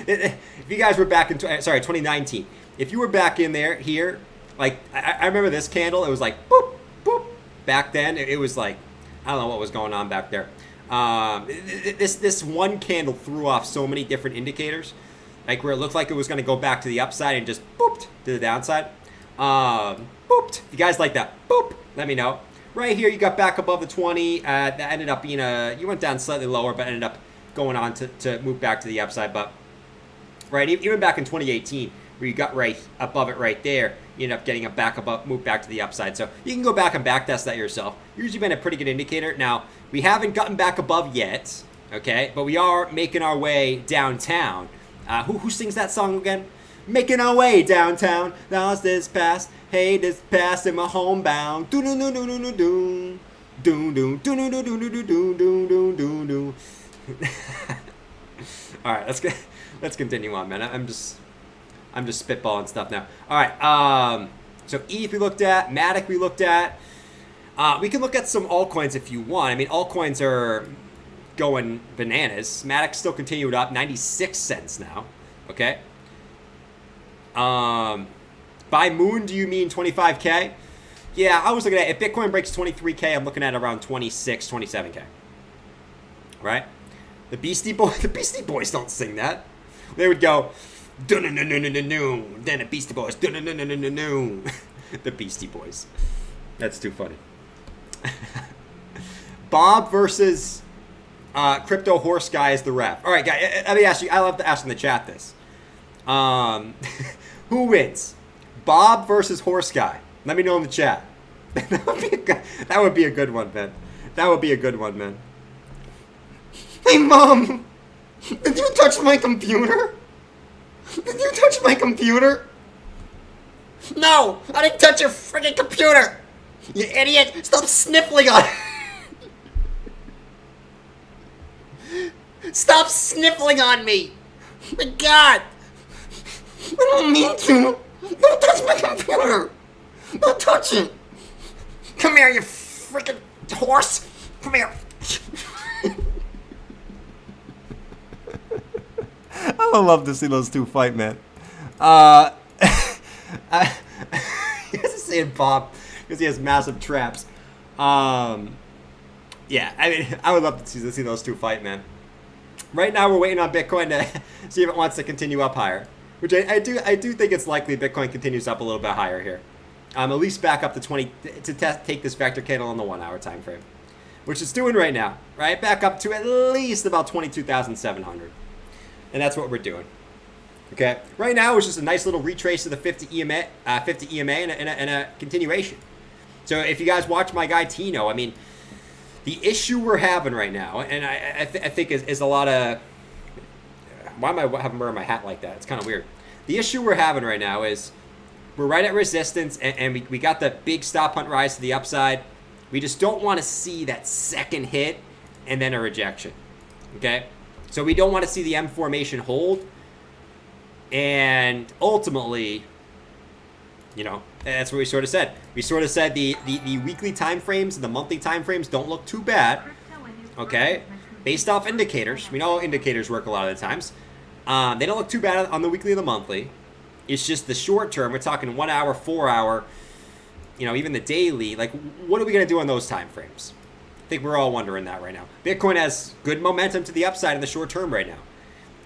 If you guys were back in, 2019. If you were back in there, here, like, I remember this candle. It was like, boop, boop. Back then, it was like, I don't know what was going on back there. This one candle threw off so many different indicators, like where it looked like it was going to go back to the upside and just booped to the downside. Booped. If you guys like that, boop, let me know. Right here, you got back above the 20. That ended up being you went down slightly lower, but ended up going on to move back to the upside. But, right, even back in 2018, where you got right above it right there, you end up getting a back above, move back to the upside. So you can go back and back test that yourself. Usually been a pretty good indicator. Now, we haven't gotten back above yet, okay? But we are making our way downtown. Who sings that song again? Making our way downtown. Lost this past. Hey, this past in my homebound. Do do do do do do do do do do do do do do do do do. All right, let's continue on, man. I'm just spitballing stuff now. All right. So ETH we looked at, Matic we looked at. We can look at some altcoins if you want. I mean, altcoins are going bananas. Matic still continued up, 96 cents now. Okay. By moon, do you mean 25K? Yeah, I was looking at, if Bitcoin breaks 23K, I'm looking at around 26, 27K. Right? The Beastie Boys don't sing that. They would go, dun-dun-dun-dun-dun-dun, then the Beastie Boys, dun-dun-dun-dun-dun-dun. The Beastie Boys. That's too funny. Bob versus Crypto Horse Guy is the ref. All right, guys, let me ask you, I love to ask in the chat this. Who wins? Bob versus Horse Guy. Let me know in the chat. That would be a good one, man. That would be a good one, man. Hey, Mom! Did you touch my computer? Did you touch my computer? No! I didn't touch your freaking computer! You idiot! Stop sniffling on Stop sniffling on me! My God! I don't mean to! Don't touch my computer! Don't touch it! Come here, you freaking horse! Come here! I would love to see those two fight, man. I guess saying Bob because he has massive traps. Yeah, I mean, I would love to see those two fight, man. Right now, we're waiting on Bitcoin to see if it wants to continue up higher, which I do think it's likely Bitcoin continues up a little bit higher here. At least back up to 20 to take this vector candle on the 1 hour time frame, which it's doing right now, right? Back up to at least about 22,700. And that's what we're doing. Okay. Right now, it's just a nice little retrace of the 50 EMA, and a continuation. So if you guys watch my guy Tino, I mean, the issue we're having right now, and I think is a lot of. Why am I having wearing my hat like that? It's kind of weird. The issue we're having right now is we're right at resistance, and we got the big stop hunt rise to the upside. We just don't want to see that second hit and then a rejection. Okay. So we don't want to see the M formation hold. And ultimately, you know, that's what we sort of said. We sort of said the weekly time frames and the monthly time frames don't look too bad. Okay? Based off indicators. We know indicators work a lot of the times. They don't look too bad on the weekly and the monthly. It's just the short term. We're talking 1 hour, 4 hour, you know, even the daily. Like, what are we going to do on those time frames? I think we're all wondering that right now. Bitcoin has good momentum to the upside in the short term right now.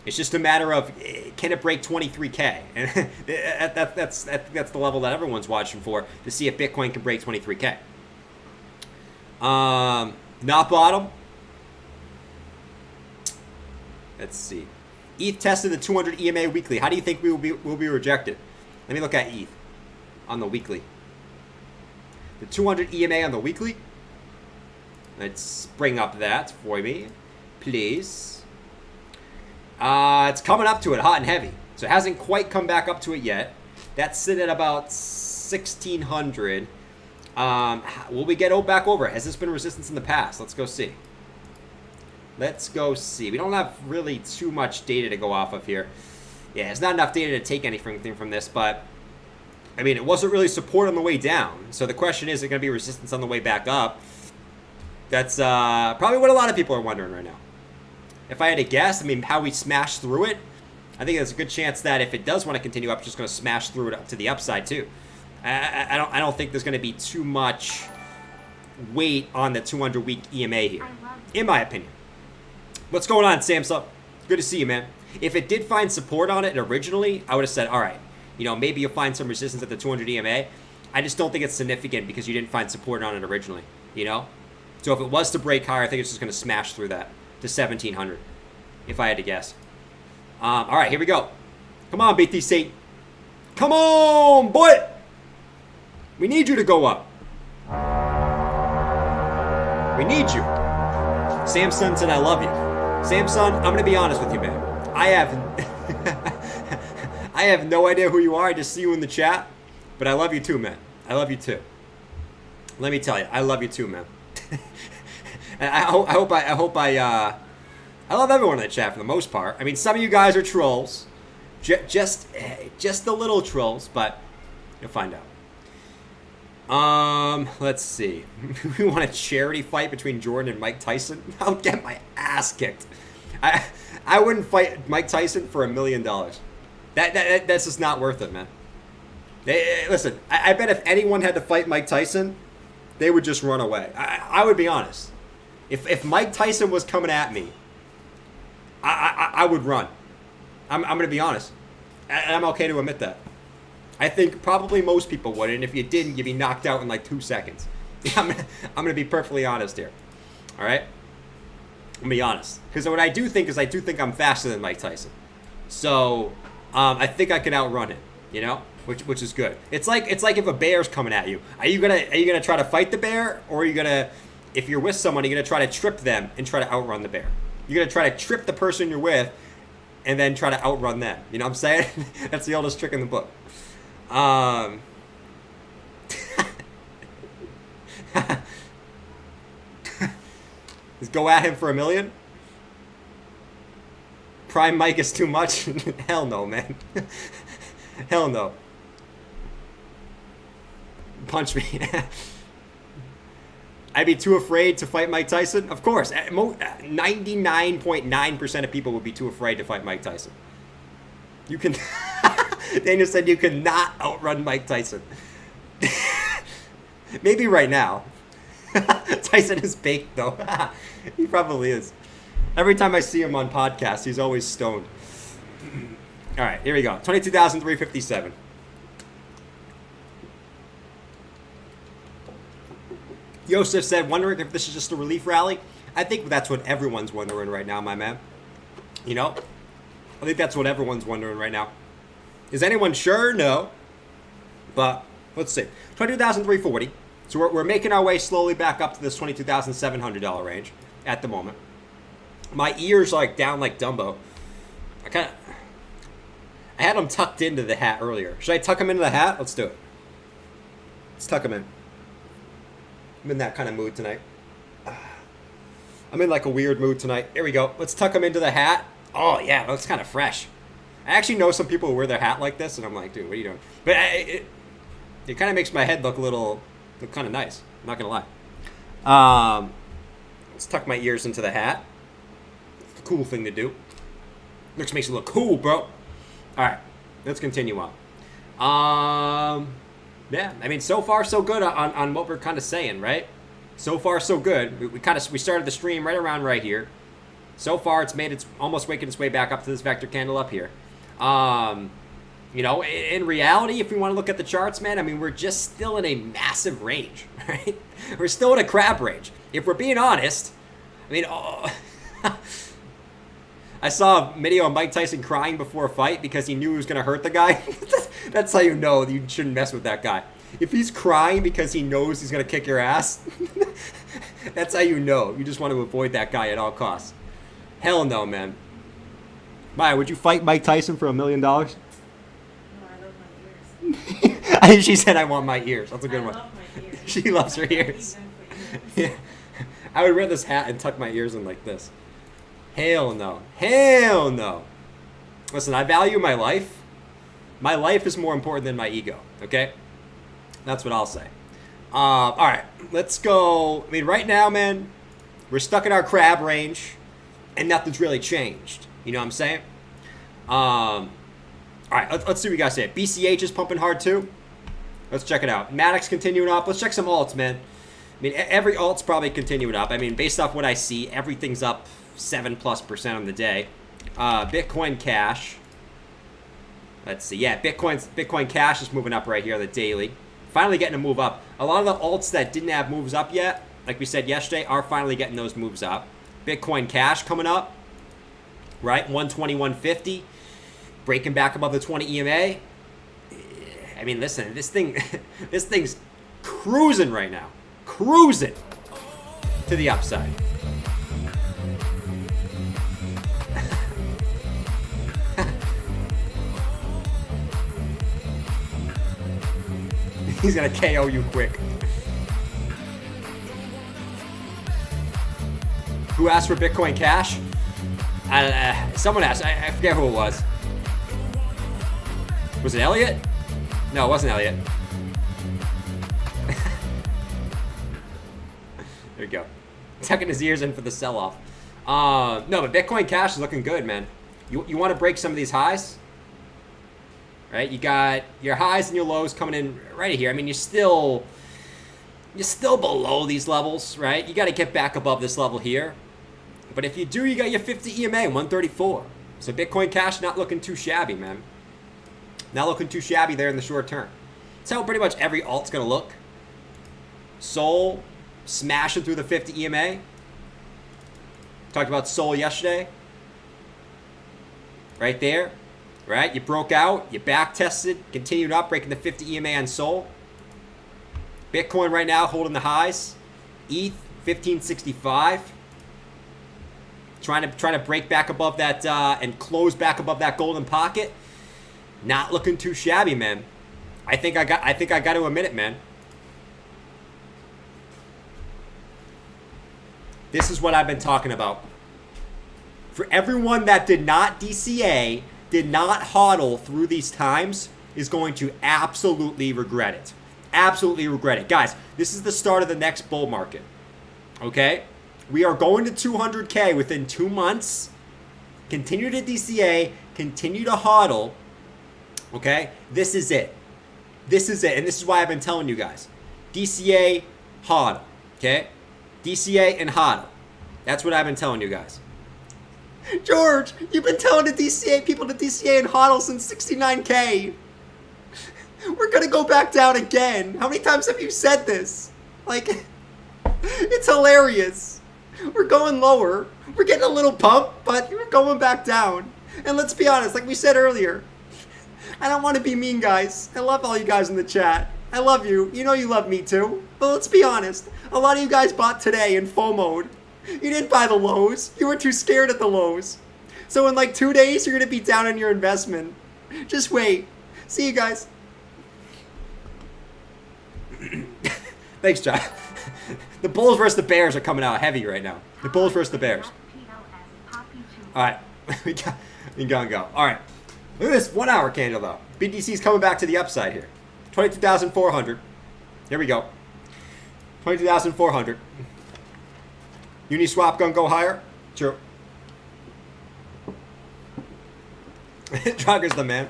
It's just a matter of, can it break 23K? And that's the level that everyone's watching for, to see if Bitcoin can break 23K. Not bottom. Let's see. ETH tested the 200 EMA weekly. How do you think we will be rejected? Let me look at ETH on the weekly. The 200 EMA on the weekly. Let's bring up that for me, please. It's coming up to it hot and heavy. So it hasn't quite come back up to it yet. That's sitting at about 1,600. Will we get back over it? Has this been resistance in the past? Let's go see. Let's go see. We don't have really too much data to go off of here. Yeah, it's not enough data to take anything from this, but I mean, it wasn't really support on the way down. So the question is it going to be resistance on the way back up? That's probably what a lot of people are wondering right now. If I had to guess, I mean, how we smash through it, I think there's a good chance that if it does want to continue up, it's just going to smash through it up to the upside too. I don't think there's going to be too much weight on the 200-week EMA here, in my opinion. What's going on, Samsung? Good to see you, man. If it did find support on it originally, I would have said, all right, you know, maybe you'll find some resistance at the 200 EMA. I just don't think it's significant because you didn't find support on it originally, you know? So if it was to break higher, I think it's just going to smash through that to 1,700, if I had to guess. All right, here we go. Come on, BTC. Come on, boy. We need you to go up. We need you. Samson said, I love you. Samson, I'm going to be honest with you, man. I have no idea who you are. I just see you in the chat. But I love you too, man. I love you too. Let me tell you, I love you too, man. And I love everyone in the chat for the most part. I mean, some of you guys are trolls. Just the little trolls, but you'll find out. Let's see. We want a charity fight between Jordan and Mike Tyson. I'll get my ass kicked. I wouldn't fight Mike Tyson for $1 million. That's just not worth it, man. Listen, I bet if anyone had to fight Mike Tyson, they would just run away. I would be honest. If Mike Tyson was coming at me, I would run. I'm going to be honest. And I'm okay to admit that. I think probably most people would, and if you didn't, you'd be knocked out in like 2 seconds. I'm gonna be perfectly honest here. All right, I'm gonna be honest, because what I do think is I do think I'm faster than Mike Tyson. So I think I can outrun it. You know, which is good. It's like if a bear's coming at you, are you gonna try to fight the bear, or are you gonna, if you're with someone, you're gonna try to trip them and try to outrun the bear? You're gonna try to trip the person you're with, and then try to outrun them. You know what I'm saying? That's the oldest trick in the book. Just go at him for $1 million. Prime Mike is too much. Hell no, man. Hell no. Punch me. I'd be too afraid to fight Mike Tyson. Of course, 99.9% of people would be too afraid to fight Mike Tyson. You can. Daniel said you cannot outrun Mike Tyson. Maybe right now. Tyson is baked, though. He probably is. Every time I see him on podcasts, he's always stoned. All right, here we go. 22,357. Yosef said, wondering if this is just a relief rally. I think that's what everyone's wondering right now, my man. You know? I think that's what everyone's wondering right now. Is anyone sure? No. But let's see. 22,340. So we're making our way slowly back up to this $22,700 range at the moment. My ears are like down like Dumbo. I had them tucked into the hat earlier. Should I tuck them into the hat? Let's do it. Let's tuck them in. I'm in that kind of mood tonight. I'm in like a weird mood tonight. Here we go. Let's tuck them into the hat. Oh yeah, that looks kind of fresh. I actually know some people who wear their hat like this, and I'm like, dude, what are you doing? But it kind of makes my head look kind of nice. I'm not gonna lie. Let's tuck my ears into the hat. It's a cool thing to do. Makes you look cool, bro. All right, let's continue on. Yeah, I mean, so far so good on what we're kind of saying, right? So far so good. We started the stream right around right here. So far, it's almost making its way back up to this vector candle up here. You know, in reality, if we want to look at the charts, man, I mean, we're just still in a massive range, right? We're still in a crab range. if we're being honest, I mean, I saw a video of Mike Tyson crying before a fight because he knew he was going to hurt the guy. That's how you know you shouldn't mess with that guy. If he's crying because he knows he's going to kick your ass, that's how you know. You just want to avoid that guy at all costs. Hell no, man. Maya, would you fight Mike Tyson for $1 million? No, I love my ears. She said, I want my ears. That's a good I one. love my ears. She loves her I don't ears. need them for ears. Yeah. I would wear this hat and tuck my ears in like this. Hell no. Hell no. Listen, I value my life. My life is more important than my ego, okay? That's what I'll say. All right, let's go. I mean, right now, man, we're stuck in our crab range, and nothing's really changed. You know what I'm saying? All right, let's see what you guys say. BCH is pumping hard, too. Let's check it out. Maddox continuing up. Let's check some alts, man. I mean, every alt's probably continuing up. I mean, based off what I see, everything's up 7+% on the day. Bitcoin Cash. Let's see. Yeah, Bitcoin Cash is moving up right here on the daily. Finally getting a move up. A lot of the alts that didn't have moves up yet, like we said yesterday, are finally getting those moves up. Bitcoin Cash coming up, right? 121.50, breaking back above the 20 EMA. I mean, listen, this thing's cruising right now, cruising to the upside. He's gonna KO you quick. Who asked for Bitcoin Cash? Someone asked. I forget who it was. Was it Elliot? No, it wasn't Elliot. There you go. Tucking his ears in for the sell-off. No, but Bitcoin Cash is looking good, man. You want to break some of these highs? Right? You got your highs and your lows coming in right here. I mean, you're still below these levels, right? You got to get back above this level here. But if you do, you got your 50 EMA, 134. So Bitcoin Cash not looking too shabby, man. Not looking too shabby there in the short term. That's how pretty much every alt's going to look. Sol smashing through the 50 EMA. Talked about Sol yesterday. Right there. Right? You broke out. You back tested. Continued up, breaking the 50 EMA on Sol. Bitcoin right now holding the highs. ETH 1565. Trying to break back above that and close back above that golden pocket. Not looking too shabby, man. I think I got to admit it, man. This is what I've been talking about. For everyone that did not DCA, did not hodl through these times, is going to absolutely regret it. Absolutely regret it. Guys, this is the start of the next bull market. Okay? We are going to 200K within 2 months. Continue to DCA. Continue to hodl. Okay? This is it. This is it. And this is why I've been telling you guys. DCA, hodl. Okay? DCA and hodl. That's what I've been telling you guys. George, you've been telling the DCA people to DCA and hodl since 69K. We're going to go back down again. How many times have you said this? Like, it's hilarious. We're going lower. We're getting a little pump, but we're going back down. And let's be honest, like we said earlier, I don't want to be mean, guys. I love all you guys in the chat. I love you. You know you love me too. But let's be honest. A lot of you guys bought today in full mode. You didn't buy the lows. You were too scared at the lows. So in like 2 days, you're going to be down on your investment. Just wait. See you guys. Thanks, John. The Bulls versus the Bears are coming out heavy right now. The Bulls versus the Bears. All right. we got to go. All right. Look at this 1 hour candle, though. BTC's coming back to the upside here. 22,400. Here we go. 22,400. Uniswap gonna go higher? True. Drugger's the man.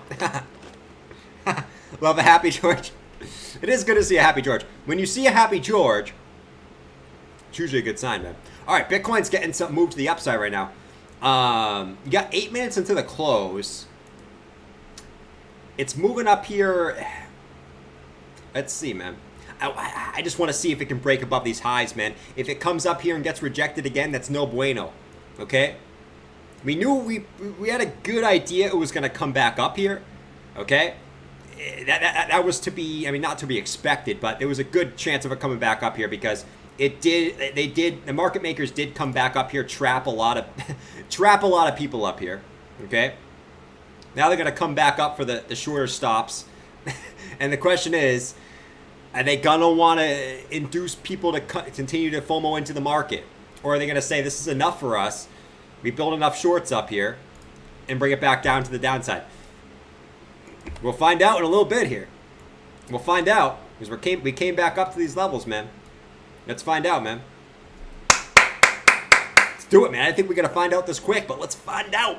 Love a happy George. It is good to see a happy George. When you see a happy George, it's usually a good sign, man. All right, Bitcoin's getting some move to the upside right now. You got 8 minutes into the close. It's moving up here. Let's see, man. I just want to see if it can break above these highs, man. If it comes up here and gets rejected again, that's no bueno. Okay? We knew we had a good idea it was going to come back up here. Okay? That was to be, I mean, not to be expected, but there was a good chance of it coming back up here because the market makers did come back up here, trap a lot of people up here. Okay? Now they're going to come back up for the shorter stops. And the question is, are they going to want to induce people to continue to FOMO into the market? Or are they going to say, this is enough for us, we build enough shorts up here, and bring it back down to the downside? We'll find out in a little bit here. We'll find out, because we came back up to these levels, man. Let's find out, man. Let's do it, man. I think we're going to find out this quick, but let's find out.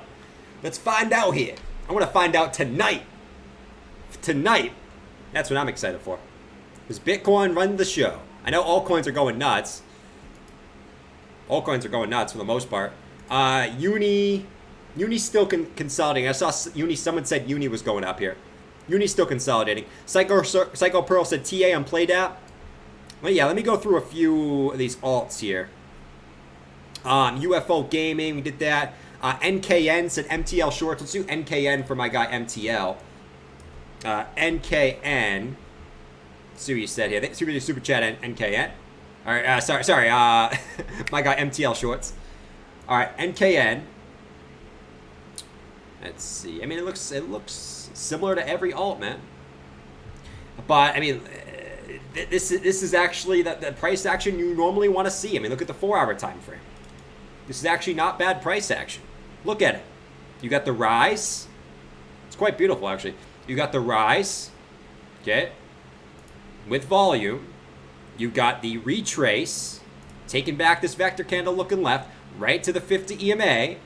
Let's find out here. I want to find out tonight. Tonight. That's what I'm excited for. Because Bitcoin run the show. I know altcoins are going nuts. Altcoins are going nuts for the most part. Uni's still consolidating. I saw someone said Uni was going up here. Uni's still consolidating. Psycho Pearl said TA on PlayDAP. Well, yeah, let me go through a few of these alts here. UFO Gaming, we did that. NKN said MTL shorts. Let's do NKN for my guy MTL. NKN. See what you said here. Super chat NKN. All right. Sorry. My guy MTL shorts. All right. NKN. Let's see. I mean, it looks similar to every alt, man. But I mean, this is actually the price action you normally want to see. I mean, look at the 4-hour time frame. This is actually not bad price action. Look at it. You got the rise. It's quite beautiful, actually. You got the rise. Okay. With volume. You got the retrace. Taking back this vector candle looking left. Right to the 50 EMA.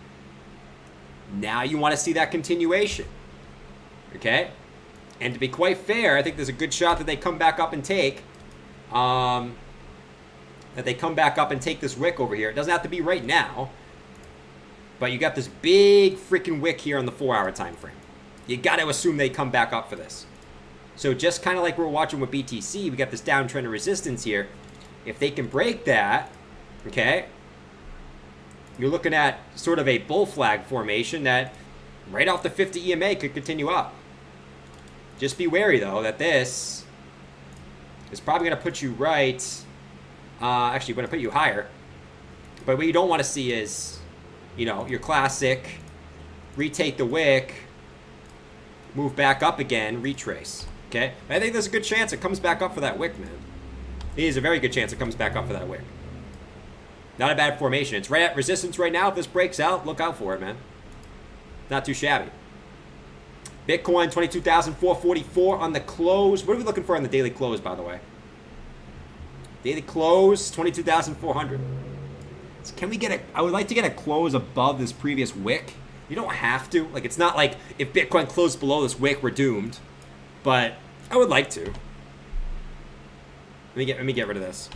Now you want to see that continuation. Okay. And to be quite fair, I think there's a good shot that they come back up and take. This wick over here. It doesn't have to be right now. But you got this big freaking wick here on the 4-hour time frame. You got to assume they come back up for this. So just kind of like we're watching with BTC, we got this downtrend of resistance here. If they can break that, okay, you're looking at sort of a bull flag formation that right off the 50 EMA could continue up. Just be wary, though, that this is probably going to put you right. Actually, going to put you higher. But what you don't want to see is, you know, your classic retake the wick, move back up again, retrace. Okay? But I think there's a good chance it comes back up for that wick, man. It is a very good chance it comes back up for that wick. Not a bad formation. It's right at resistance right now. If this breaks out, look out for it, man. Not too shabby. Bitcoin, 22,444 on the close. What are we looking for on the daily close, by the way? Daily close, 22,400. So can we get a... I would like to get a close above this previous wick. You don't have to. Like, it's not like if Bitcoin closed below this wick, we're doomed. But I would like to. Let me get rid of this.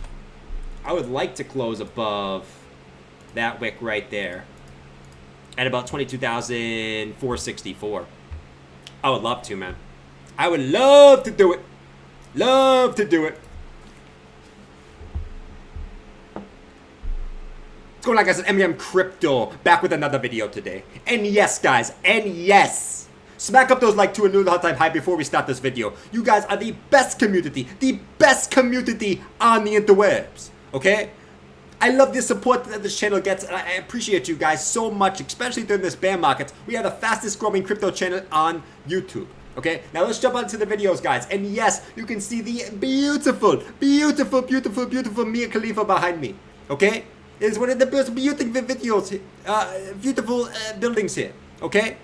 I would like to close above that wick right there at about 22,464. I would love to, man. I would love to do it. Love to do it. What's going on, guys? It's M Crypto back with another video today. And yes, guys, and yes, smack up those like to a new all-time high before we start this video. You guys are the best community on the interwebs. Okay? I love the support that this channel gets, and I appreciate you guys so much, especially during this bear market. We are the fastest growing crypto channel on YouTube. Okay, now let's jump onto the videos, guys. And yes, you can see the beautiful Mia Khalifa behind me. Okay, it is one of the most beautiful videos, beautiful buildings here. Okay,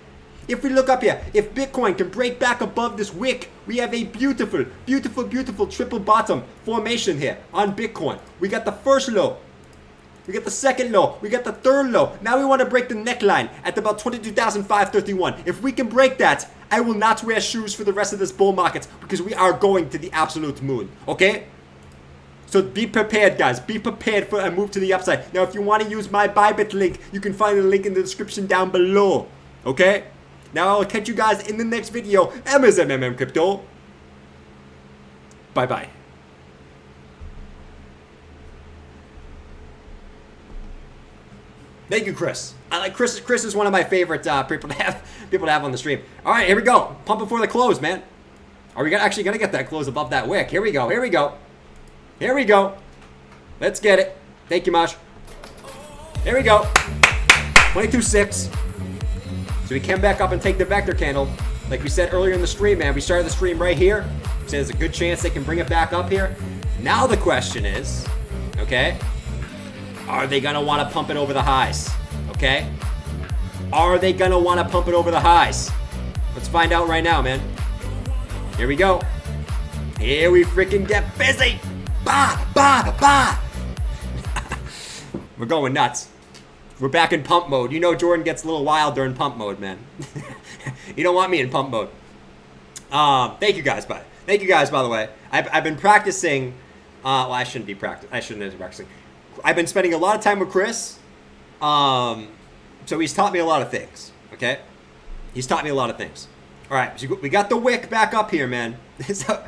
if we look up here, if Bitcoin can break back above this wick, we have a beautiful triple bottom formation here on Bitcoin. We got the first low. We got the second low. We got the third low. Now we want to break the neckline at about 22,531. If we can break that, I will not wear shoes for the rest of this bull market because we are going to the absolute moon. Okay? So be prepared, guys. Be prepared for a move to the upside. Now, if you want to use my Bybit link, you can find the link in the description down below. Okay? Now, I'll catch you guys in the next video. MSMMM Crypto. Bye-bye. Thank you, Chris. I like Chris. Chris is one of my favorite people to have on the stream. All right, here we go. Pump before the close, man. Are we actually gonna get that close above that wick? Here we go. Here we go. Here we go. Let's get it. Thank you, Mosh. Here we go. 22.6. So we come back up and take the vector candle. Like we said earlier in the stream, man. We started the stream right here. We said there's a good chance they can bring it back up here. Now the question is, okay, are they gonna want to pump it over the highs? Okay? Are they gonna want to pump it over the highs? Let's find out right now, man. Here we go. Here we freaking get busy. Bah, bah, bah. We're going nuts. We're back in pump mode. You know Jordan gets a little wild during pump mode, man. You don't want me in pump mode. Thank you guys, by the way. I've been practicing. Well, I shouldn't be practicing. I've been spending a lot of time with Chris. So he's taught me a lot of things. Okay, he's taught me a lot of things. All right, so we got the wick back up here, man. So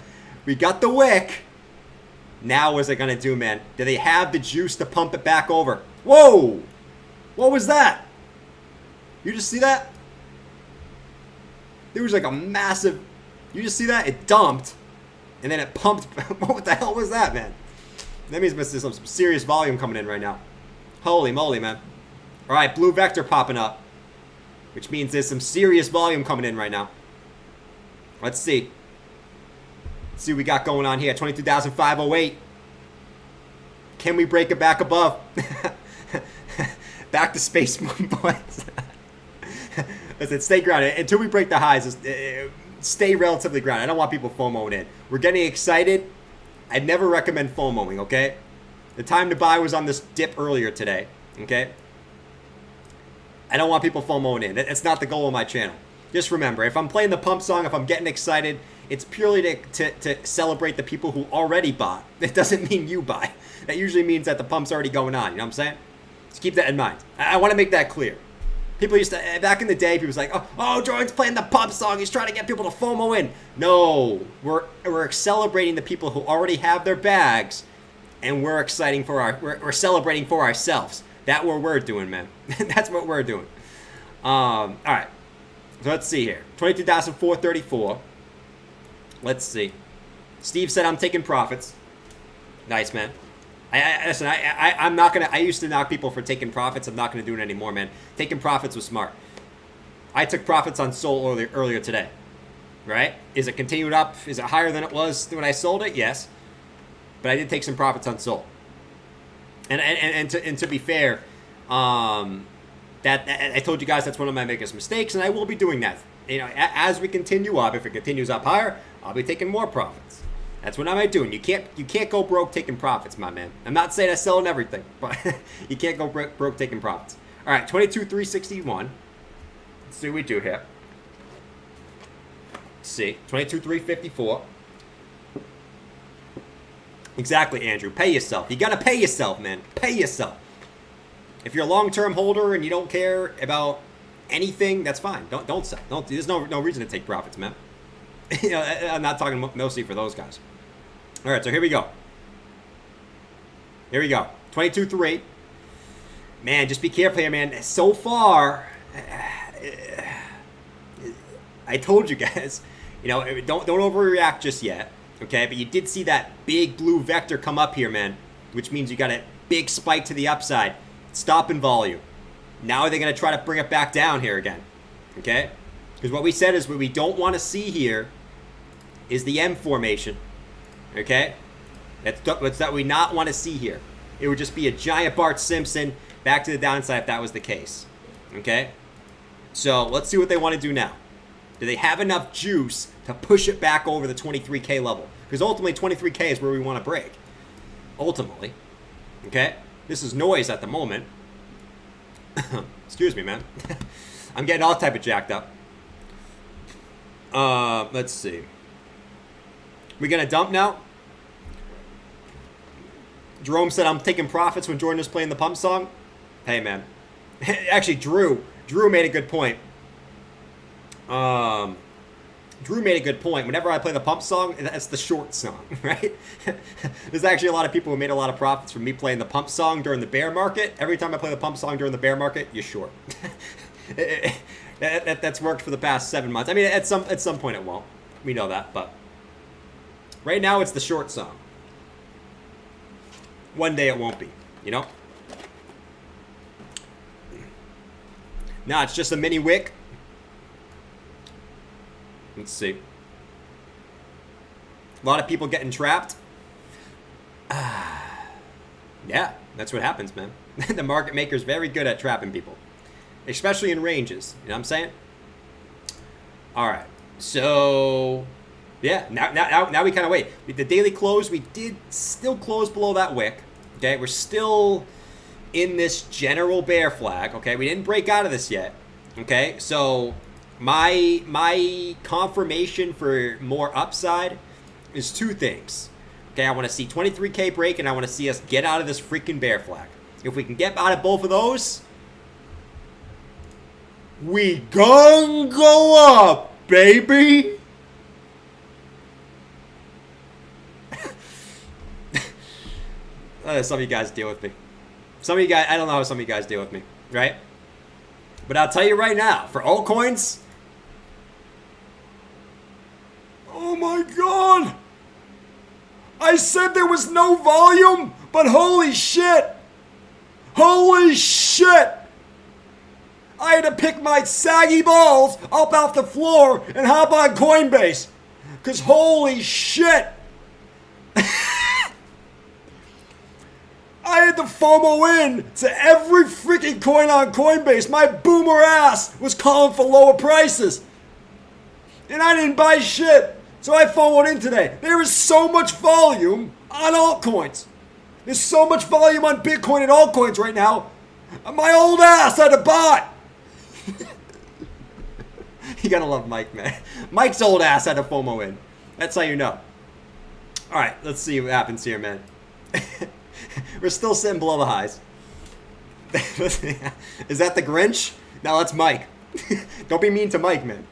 we got the wick. Now what's it gonna do, man? Do they have the juice to pump it back over? Whoa! What was that? You just see that? There was like a massive... You just see that? It dumped. And then it pumped... What the hell was that, man? That means there's some serious volume coming in right now. Holy moly, man. Alright, blue vector popping up. Which means there's some serious volume coming in right now. Let's see. Let's see what we got going on here. 22,508. Can we break it back above? Back to space, boys. Listen, stay grounded. Until we break the highs, stay relatively grounded. I don't want people FOMOing in. We're getting excited. I'd never recommend FOMOing, okay? The time to buy was on this dip earlier today, okay? I don't want people FOMOing in. It's not the goal of my channel. Just remember, if I'm playing the pump song, if I'm getting excited, it's purely to celebrate the people who already bought. It doesn't mean you buy. That usually means that the pump's already going on. You know what I'm saying? Just keep that in mind. I want to make that clear. People used to, back in the day, people was like, oh, Jordan's playing the pump song. He's trying to get people to FOMO in. No, we're celebrating the people who already have their bags, and we're celebrating for ourselves. That's what we're doing, man. That's what we're doing. All right. So let's see here. 22,434. Let's see. Steve said I'm taking profits. Nice, man. Listen, I'm not gonna. I used to knock people for taking profits. I'm not gonna do it anymore, man. Taking profits was smart. I took profits on Sol earlier today. Right? Is it continued up? Is it higher than it was when I sold it? Yes. But I did take some profits on Sol. And to be fair, that I told you guys that's one of my biggest mistakes, and I will be doing that. You know, as we continue up, if it continues up higher, I'll be taking more profits. That's what I'm doing. You can't go broke taking profits, my man. I'm not saying I'm selling everything, but you can't go broke taking profits. All right, 22,361. Let's see what we do here. Let's see, 22,354. Exactly, Andrew. Pay yourself. You gotta pay yourself, man. Pay yourself. If you're a long-term holder and you don't care about anything, that's fine. Don't sell. There's no reason to take profits, man. You know, I'm not talking mostly for those guys. All right, so here we go. Here we go. 22.3. Man, just be careful here, man. So far, I told you guys, you know, don't overreact just yet, okay? But you did see that big blue vector come up here, man, which means you got a big spike to the upside. Stop in volume. Now they're going to try to bring it back down here again, okay? Because what we said is what we don't want to see here is the M formation, okay? That's that we not want to see here. It would just be a giant Bart Simpson back to the downside if that was the case, okay? So let's see what they want to do now. Do they have enough juice to push it back over the 23K level? Because ultimately 23K is where we want to break. Ultimately, okay? This is noise at the moment. Excuse me, man. I'm getting all type of jacked up. Let's see. We gonna dump now? Jerome said I'm taking profits when Jordan was playing the pump song. Hey, man. Actually, Drew made a good point. Drew made a good point. Whenever I play the pump song, that's the short song, right? There's actually a lot of people who made a lot of profits from me playing the pump song during the bear market. Every time I play the pump song during the bear market, you're short. That's worked for the past 7 months. I mean, at some point it won't. We know that, but right now it's the short song. One day it won't be, you know? Nah, it's just a mini wick. Let's see. A lot of people getting trapped. Yeah, that's what happens, man. The market maker's very good at trapping people. Especially in ranges. You know what I'm saying? Alright. So, yeah. Now we kind of wait. The daily close, we did still close below that wick. Okay, we're still in this general bear flag. Okay, we didn't break out of this yet. Okay, so my confirmation for more upside is 2 things. Okay, I want to see 23K break, and I want to see us get out of this freaking bear flag. If we can get out of both of those, we gon' go up, baby. Some of you guys deal with me. Some of you guys, I don't know how some of you guys deal with me, right? But I'll tell you right now, for altcoins, oh my god! I said there was no volume, but holy shit! Holy shit! I had to pick my saggy balls up off the floor and hop on Coinbase. Cause holy shit! I had to FOMO in to every freaking coin on Coinbase. My boomer ass was calling for lower prices. And I didn't buy shit. So I FOMO'd in today. There is so much volume on altcoins. There's so much volume on Bitcoin and altcoins right now. My old ass had to buy. You gotta love Mike, man. Mike's old ass had to FOMO in. That's how you know. Alright, let's see what happens here, man. We're still sitting below the highs. Is that the Grinch? No, that's Mike. Don't be mean to Mike, man.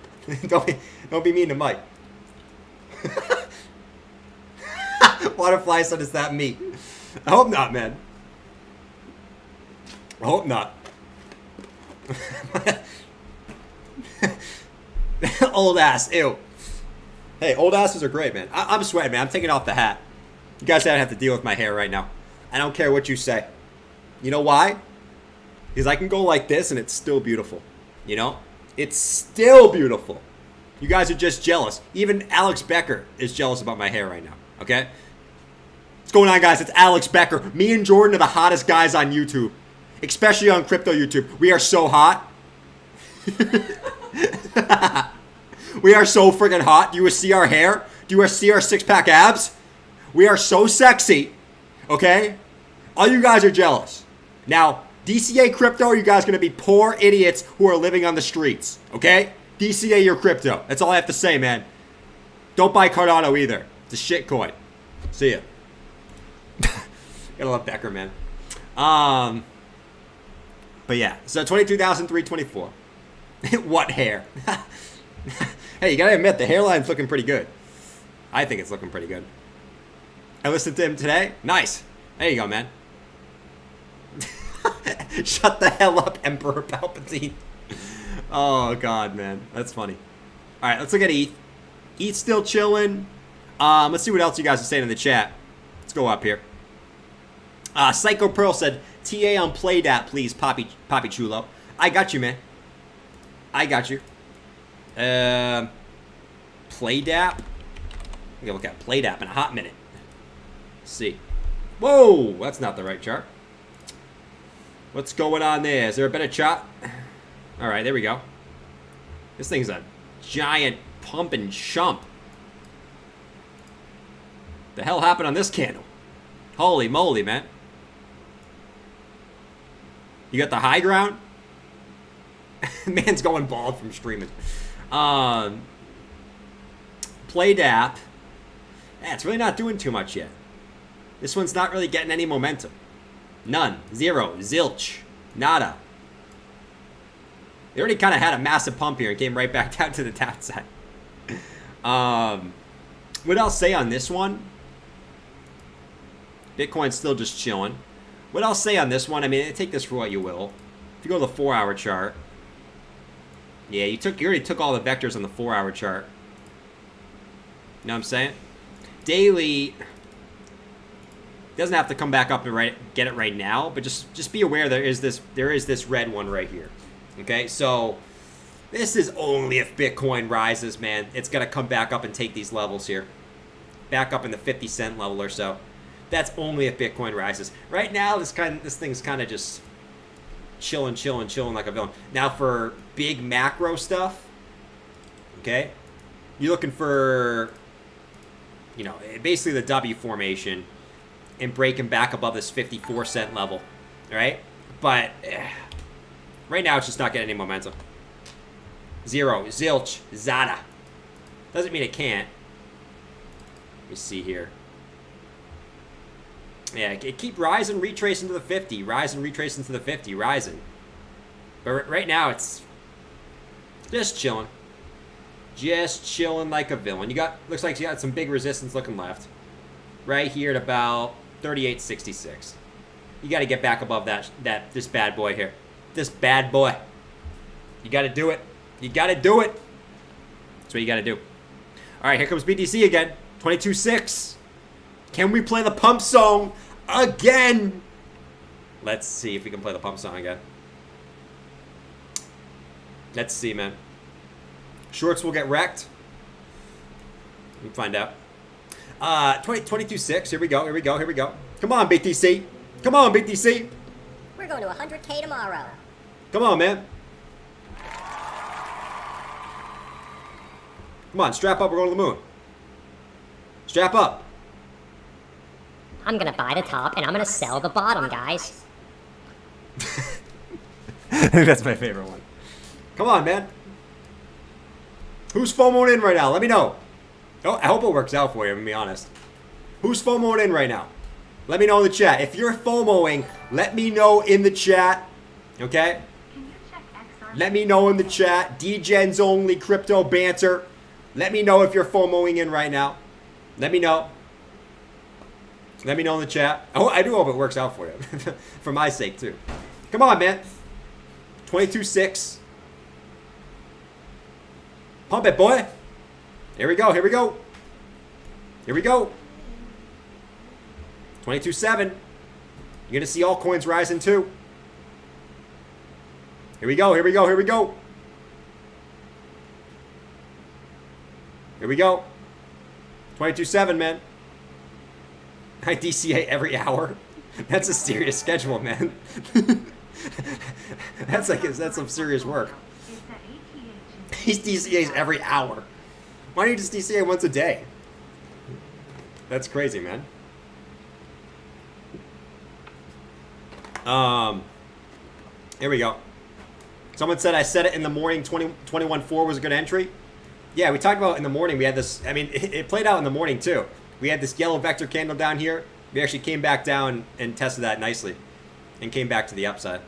Don't be mean to Mike. Waterfly said, "Is that me?" I hope not, man. I hope not. Old ass, ew. Hey, old asses are great, man. I'm sweating, man. I'm taking off the hat. You guys don't have to deal with my hair right now. I don't care what you say. You know why? Because I can go like this and it's still beautiful. You know? It's still beautiful. You guys are just jealous. Even Alex Becker is jealous about my hair right now. Okay? What's going on, guys? It's Alex Becker. Me and Jordan are the hottest guys on YouTube. Especially on crypto YouTube. We are so hot. We are so freaking hot. Do you see our hair? Do you see our six-pack abs? We are so sexy. Okay? All you guys are jealous. Now, DCA crypto, you guys are going to be poor idiots who are living on the streets. Okay? DCA your crypto. That's all I have to say, man. Don't buy Cardano either. It's a shit coin. See ya. Gotta love Becker, man. But yeah, so 22,324. What hair? Hey, you gotta admit, the hairline's looking pretty good. I think it's looking pretty good. I listened to him today. Nice. There you go, man. Shut the hell up, Emperor Palpatine. Oh, God, man. That's funny. All right, let's look at ETH. ETH's still chilling. Let's see what else you guys are saying in the chat. Let's go up here. Psycho Pearl said, TA on Playdap, please, Poppy Chulo. I got you, man. I got you. Playdap? I'm gonna look at Playdap in a hot minute. Let's see. Whoa, that's not the right chart. What's going on there? Is there a better chart? All right, there we go. This thing's a giant pump and chump. The hell happened on this candle? Holy moly, man. You got the high ground? Man's going bald from streaming. Playdap. Yeah, it's really not doing too much yet. This one's not really getting any momentum. None. Zero. Zilch. Nada. They already kind of had a massive pump here and came right back down to the downside. What I'll say on this one, Bitcoin's still just chilling. What I'll say on this one, I mean, take this for what you will. If you go to the 4-hour chart, yeah, you already took all the vectors on the 4-hour chart. You know what I'm saying? Daily doesn't have to come back up and get it right now, but just be aware there is this red one right here. Okay, so this is only if Bitcoin rises, man. It's gonna come back up and take these levels here, back up in the 50-cent level or so. That's only if Bitcoin rises. Right now, this thing's kind of just chilling like a villain. Now for big macro stuff, okay, you're looking for, you know, basically the W formation and breaking back above this 54-cent level, all right? But right now, it's just not getting any momentum. Zero, zilch, zada. Doesn't mean it can't. Let me see here. Yeah, it keep rising, retracing to the 50, rising, retracing to the 50, rising. But right now, it's just chilling. Just chilling like a villain. Looks like you got some big resistance looking left. Right here at about 38.66. You got to get back above this bad boy here. This bad boy. You got to do it. You got to do it. That's what you got to do. All right, here comes BTC again. 22.6. Can we play the pump song again? Let's see if we can play the pump song again. Let's see, man. Shorts will get wrecked. Let me find out. 22.6. Here we go. Here we go. Here we go. Come on, BTC. Come on, BTC. We're going to 100K tomorrow. Come on, man. Come on, strap up. We're going to the moon. Strap up. I'm gonna buy the top and I'm gonna sell the bottom, guys. That's my favorite one. Come on, man. Who's FOMOing in right now? Let me know. Oh, I hope it works out for you, I'm gonna be honest. Who's FOMOing in right now? Let me know in the chat. If you're FOMOing, let me know in the chat. Okay? Can you check XR? Let me know in the chat. DGens only crypto banter. Let me know if you're FOMOing in right now. Let me know. Let me know in the chat. Oh, I do hope it works out for you. For my sake, too. Come on, man. 22.6. Pump it, boy. Here we go. Here we go. Here we go. 22.7. You're going to see all coins rising, too. Here we go. Here we go. Here we go. Here we go. 22.7, man. I DCA every hour. That's a serious schedule, man. That's some serious work. Is that ATH? He's DCAs every hour. Why don't you just DCA once a day? That's crazy, man. Here we go. Someone said I said it in the morning. 21.4 was a good entry. Yeah, we talked about in the morning. We had this. I mean, it played out in the morning too. We had this yellow vector candle down here. We actually came back down and tested that nicely and came back to the upside.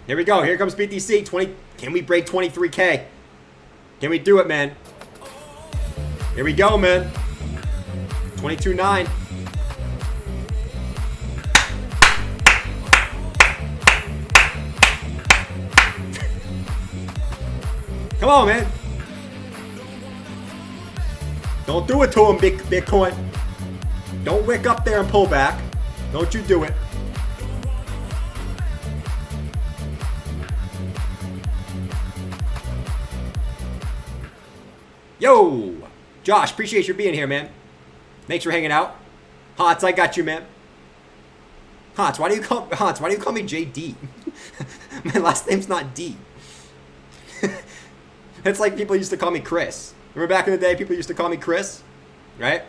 Here we go. Here comes BTC. 20. Can we break 23K? Can we do it, man? Here we go, man. 22.9. Come on, man. Don't do it to him, Bitcoin. Don't wick up there and pull back. Don't you do it. Yo, Josh, appreciate you being here, man. Thanks for hanging out. Hans, I got you, man. Hans, why do you call me JD? My last name's not D. It's like people used to call me Chris. Remember back in the day, people used to call me Chris, right?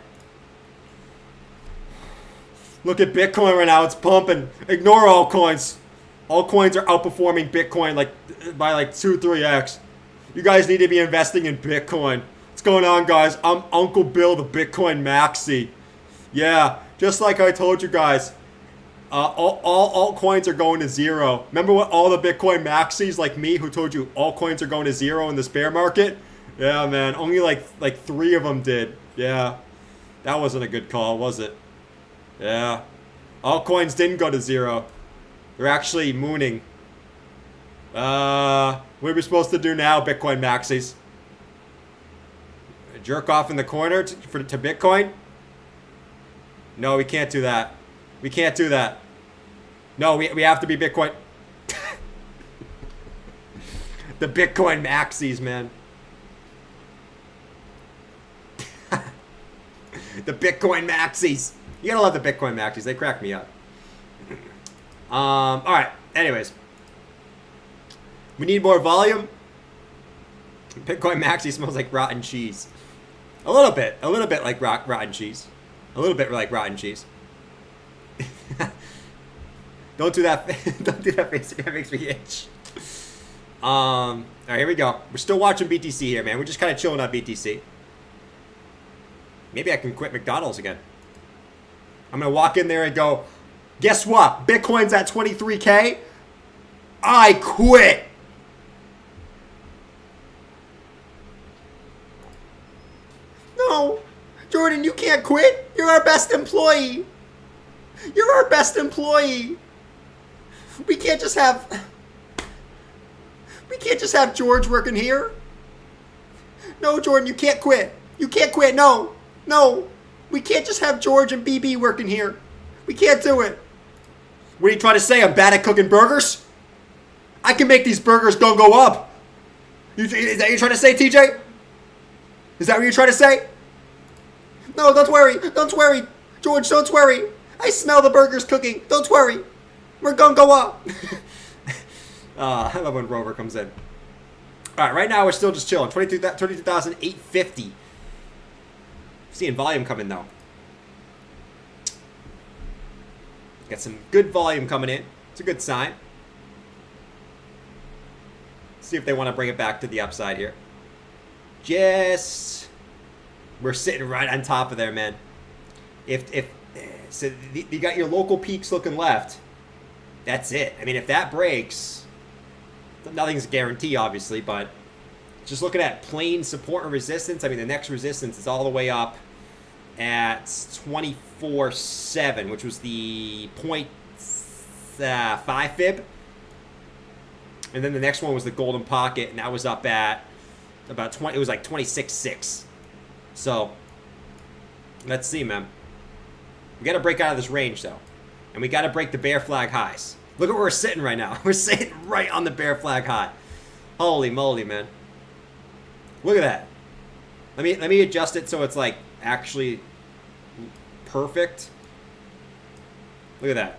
Look at Bitcoin right now; it's pumping. Ignore all coins. All coins are outperforming Bitcoin by 2-3x. You guys need to be investing in Bitcoin. What's going on, guys? I'm Uncle Bill, the Bitcoin Maxi. Yeah, just like I told you guys. All coins are going to zero. Remember what all the Bitcoin maxis like me who told you all coins are going to zero in this bear market? Yeah, man. Only like 3 of them did. Yeah. That wasn't a good call, was it? Yeah. All coins didn't go to 0. They're actually mooning. What are we supposed to do now, Bitcoin maxis? Jerk off in the corner to Bitcoin? No, we can't do that. We can't do that. No, we have to be Bitcoin. The Bitcoin maxis, man. The Bitcoin maxis. You gotta love the Bitcoin maxis. They crack me up. Alright. Anyways. We need more volume. Bitcoin maxi smells like rotten cheese. A little bit. A little bit like rotten cheese. A little bit like rotten cheese. Don't do that. Don't do that face. That makes me itch. Alright, here we go. We're still watching BTC here, man. We're just kind of chilling on BTC. Maybe I can quit McDonald's again. I'm going to walk in there and go, guess what? Bitcoin's at 23K. I quit. No. Jordan, you can't quit. You're our best employee. You're our best employee. We can't just have George working here. No, Jordan, you can't quit. You can't quit. No. No. We can't just have George and BB working here. We can't do it. What are you trying to say? I'm bad at cooking burgers? I can make these burgers go up. Is that what you're trying to say, TJ? Is that what you're trying to say? No, don't worry. Don't worry. George, don't worry. I smell the burgers cooking. Don't worry. We're gonna go up. I love when Rover comes in. All right, right now we're still just chilling. 22,850. Seeing volume coming though. Got some good volume coming in. It's a good sign. See if they want to bring it back to the upside here. We're sitting right on top of there, man. So you got your local peaks looking left. That's it. I mean, if that breaks, nothing's a guarantee, obviously, but just looking at plain support and resistance, I mean, the next resistance is all the way up at 24.7, which was the 0.5 fib. And then the next one was the golden pocket, and that was up at about 20. It was like 26.6. So let's see, man. We got to break out of this range, though, and we got to break the bear flag highs. Look at where we're sitting right now. We're sitting right on the bear flag high. Holy moly, man! Look at that. Let me adjust it so it's like actually perfect. Look at that.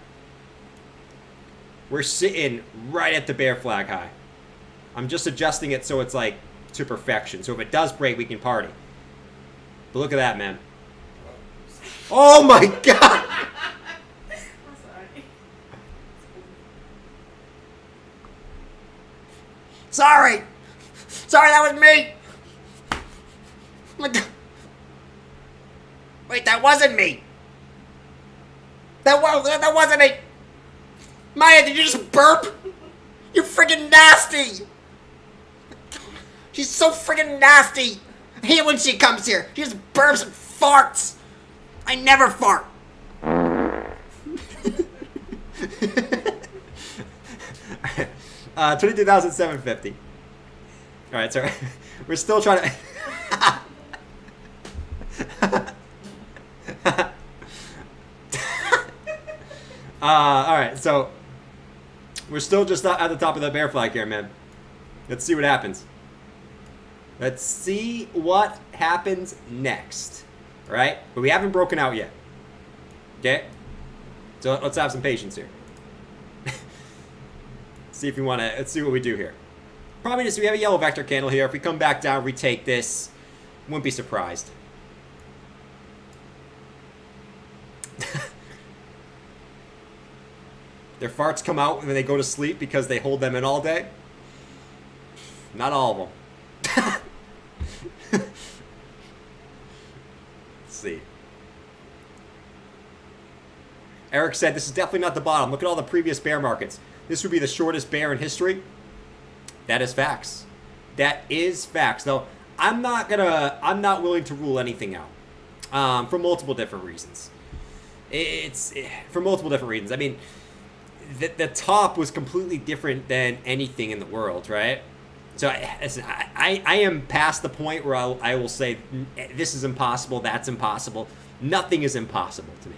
We're sitting right at the bear flag high. I'm just adjusting it so it's like to perfection. So if it does break, we can party. But look at that, man. Oh my God! Sorry! Sorry, that was me! Wait, that wasn't me! That wasn't me! Maya, did you just burp? You're freaking nasty! She's so freaking nasty! I hate when she comes here. She just burps and farts! I never fart! 22,750. Alright, sorry. We're still trying to... Alright, so... We're still just not at the top of the bear flag here, man. Let's see what happens. Let's see what happens next. Alright? But we haven't broken out yet. Okay? So let's have some patience here. See if we want to. Let's see what we do here. Probably just we have a yellow vector candle here. If we come back down, retake this, wouldn't be surprised. Their farts come out when they go to sleep because they hold them in all day. Not all of them. Let's see. Eric said, this is definitely not the bottom. Look at all the previous bear markets. This would be the shortest bear in history. That is facts. That is facts. Though, I'm not willing to rule anything out, for multiple different reasons. For multiple different reasons. I mean, the top was completely different than anything in the world, right? So I am past the point where I will say this is impossible, that's impossible. Nothing is impossible to me.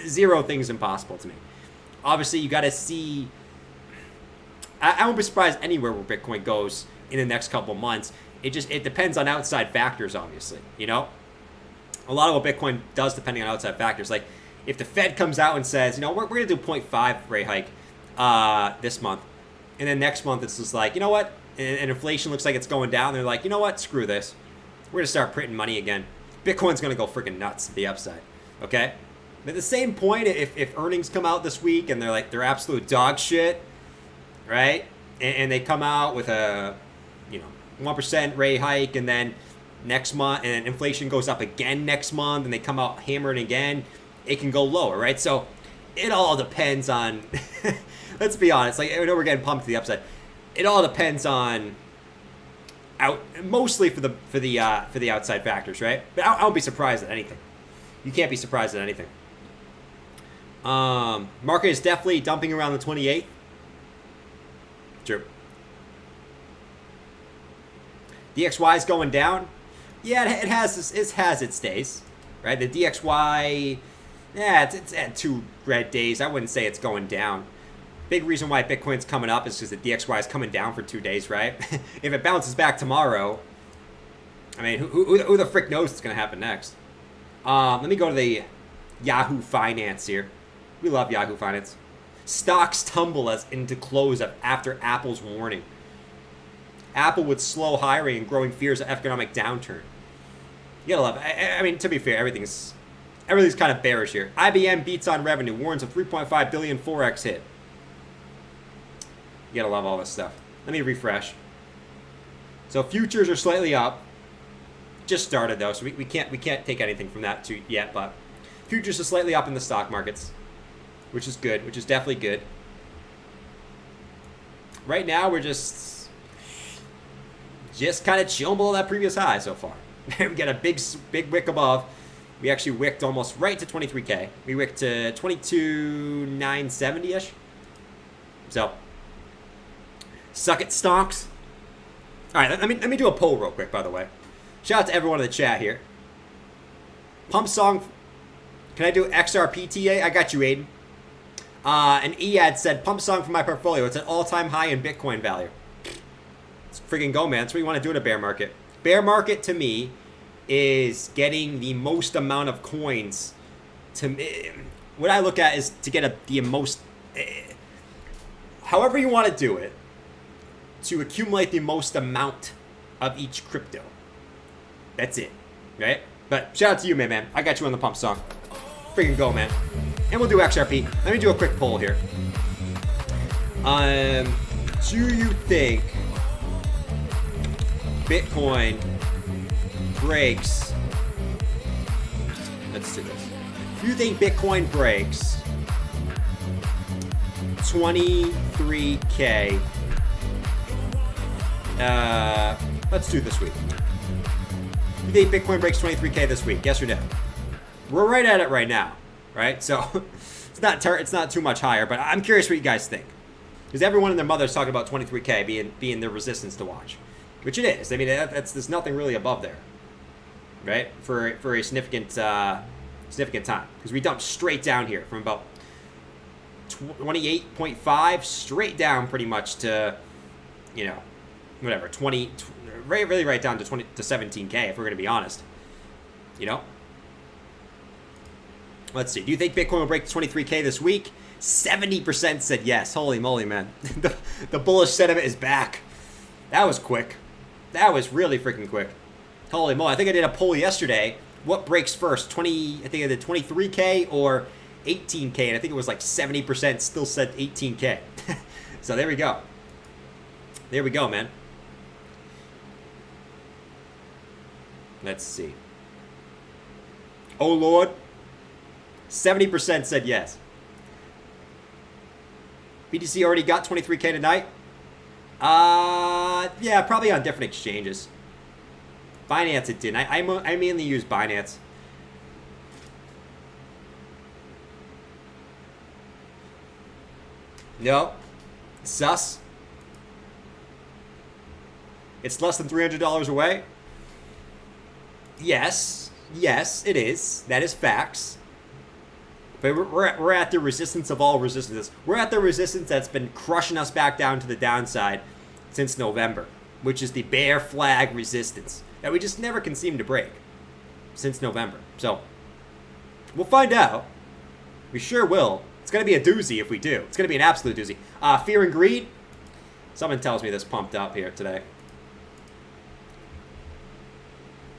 Zero things impossible to me. Obviously, you got to see. I won't be surprised anywhere where Bitcoin goes in the next couple of months. It depends on outside factors, obviously. You know, a lot of what Bitcoin does depending on outside factors. Like if the Fed comes out and says, you know, we're going to do 0.5 rate hike this month, and then next month it's just like, you know what, and inflation looks like it's going down. They're like, you know what, screw this. We're going to start printing money again. Bitcoin's going to go freaking nuts to the upside. Okay. But at the same point, if earnings come out this week and they're absolute dog shit, right? And they come out with a 1% rate hike, and then next month, and inflation goes up again next month, and they come out hammered again, it can go lower, right? So it all depends on. Let's be honest. Like, I know we're getting pumped to the upside. It all depends on mostly for the outside factors, right? But I won't be surprised at anything. You can't be surprised at anything. Market is definitely dumping around the 28th. True. DXY is going down. Yeah, it has its days, right? The DXY, yeah, it's at 2 red days. I wouldn't say it's going down. Big reason why Bitcoin's coming up is because the DXY is coming down for 2 days, right? If it bounces back tomorrow, I mean, who the frick knows what's going to happen next? Let me go to the Yahoo Finance here. We love Yahoo Finance. Stocks tumble as into close after Apple's warning. Apple would slow hiring and growing fears of economic downturn. You gotta love it. I mean, to be fair, everything's kind of bearish here. IBM beats on revenue, warns of 3.5 billion forex hit. You gotta love all this stuff. Let me refresh. So futures are slightly up. Just started though, so we can't take anything from that yet. But futures are slightly up in the stock markets, which is good, which is definitely good. Right now, we're just kind of chilling below that previous high so far. We got a big wick above. We actually wicked almost right to 23K. We wicked to 22,970-ish. So, suck it, stocks. All right, let me do a poll real quick, by the way. Shout out to everyone in the chat here. Pump song. Can I do XRPTA? I got you, Aiden. And Ead said, pump song for my portfolio. It's an all-time high in Bitcoin value. Let's friggin' go, man. That's what you want to do in a bear market. Bear market, to me, is getting the most amount of coins. What I look at is to get the most... however you want to do it, to accumulate the most amount of each crypto. That's it, right? But shout out to you, man. I got you on the pump song. Freaking go, man. And we'll do XRP. Let me do a quick poll here. Do you think Bitcoin breaks... Let's do this. Do you think Bitcoin breaks 23K? Let's do this week. Do you think Bitcoin breaks 23K this week? Yes or no? We're right at it right now, right? So it's not too much higher, but I'm curious what you guys think, because everyone and their mother is talking about 23K being the resistance to watch, which it is. I mean, there's nothing really above there, right? For a significant time, because we dumped straight down here from about 28.5 straight down pretty much to, whatever, 20, really right down to 20 to 17K if we're going to be honest. Let's see. Do you think Bitcoin will break 23K this week? 70% said yes. Holy moly, man. The bullish sentiment is back. That was quick. That was really freaking quick. Holy moly. I think I did a poll yesterday. What breaks first? I think I did 23K or 18K, and I think it was like 70% still said 18K. So there we go. There we go, man. Let's see. Oh, Lord. 70% said yes. BTC already got 23K tonight? Yeah, probably on different exchanges. Binance it didn't. I mainly use Binance. No. Sus. It's less than $300 away? Yes. Yes, it is. That is facts. But we're at the resistance of all resistances. We're at the resistance that's been crushing us back down to the downside since November, which is the bear flag resistance that we just never can seem to break since November. So, we'll find out. We sure will. It's going to be a doozy if we do. It's going to be an absolute doozy. Fear and greed. Someone tells me this pumped up here today.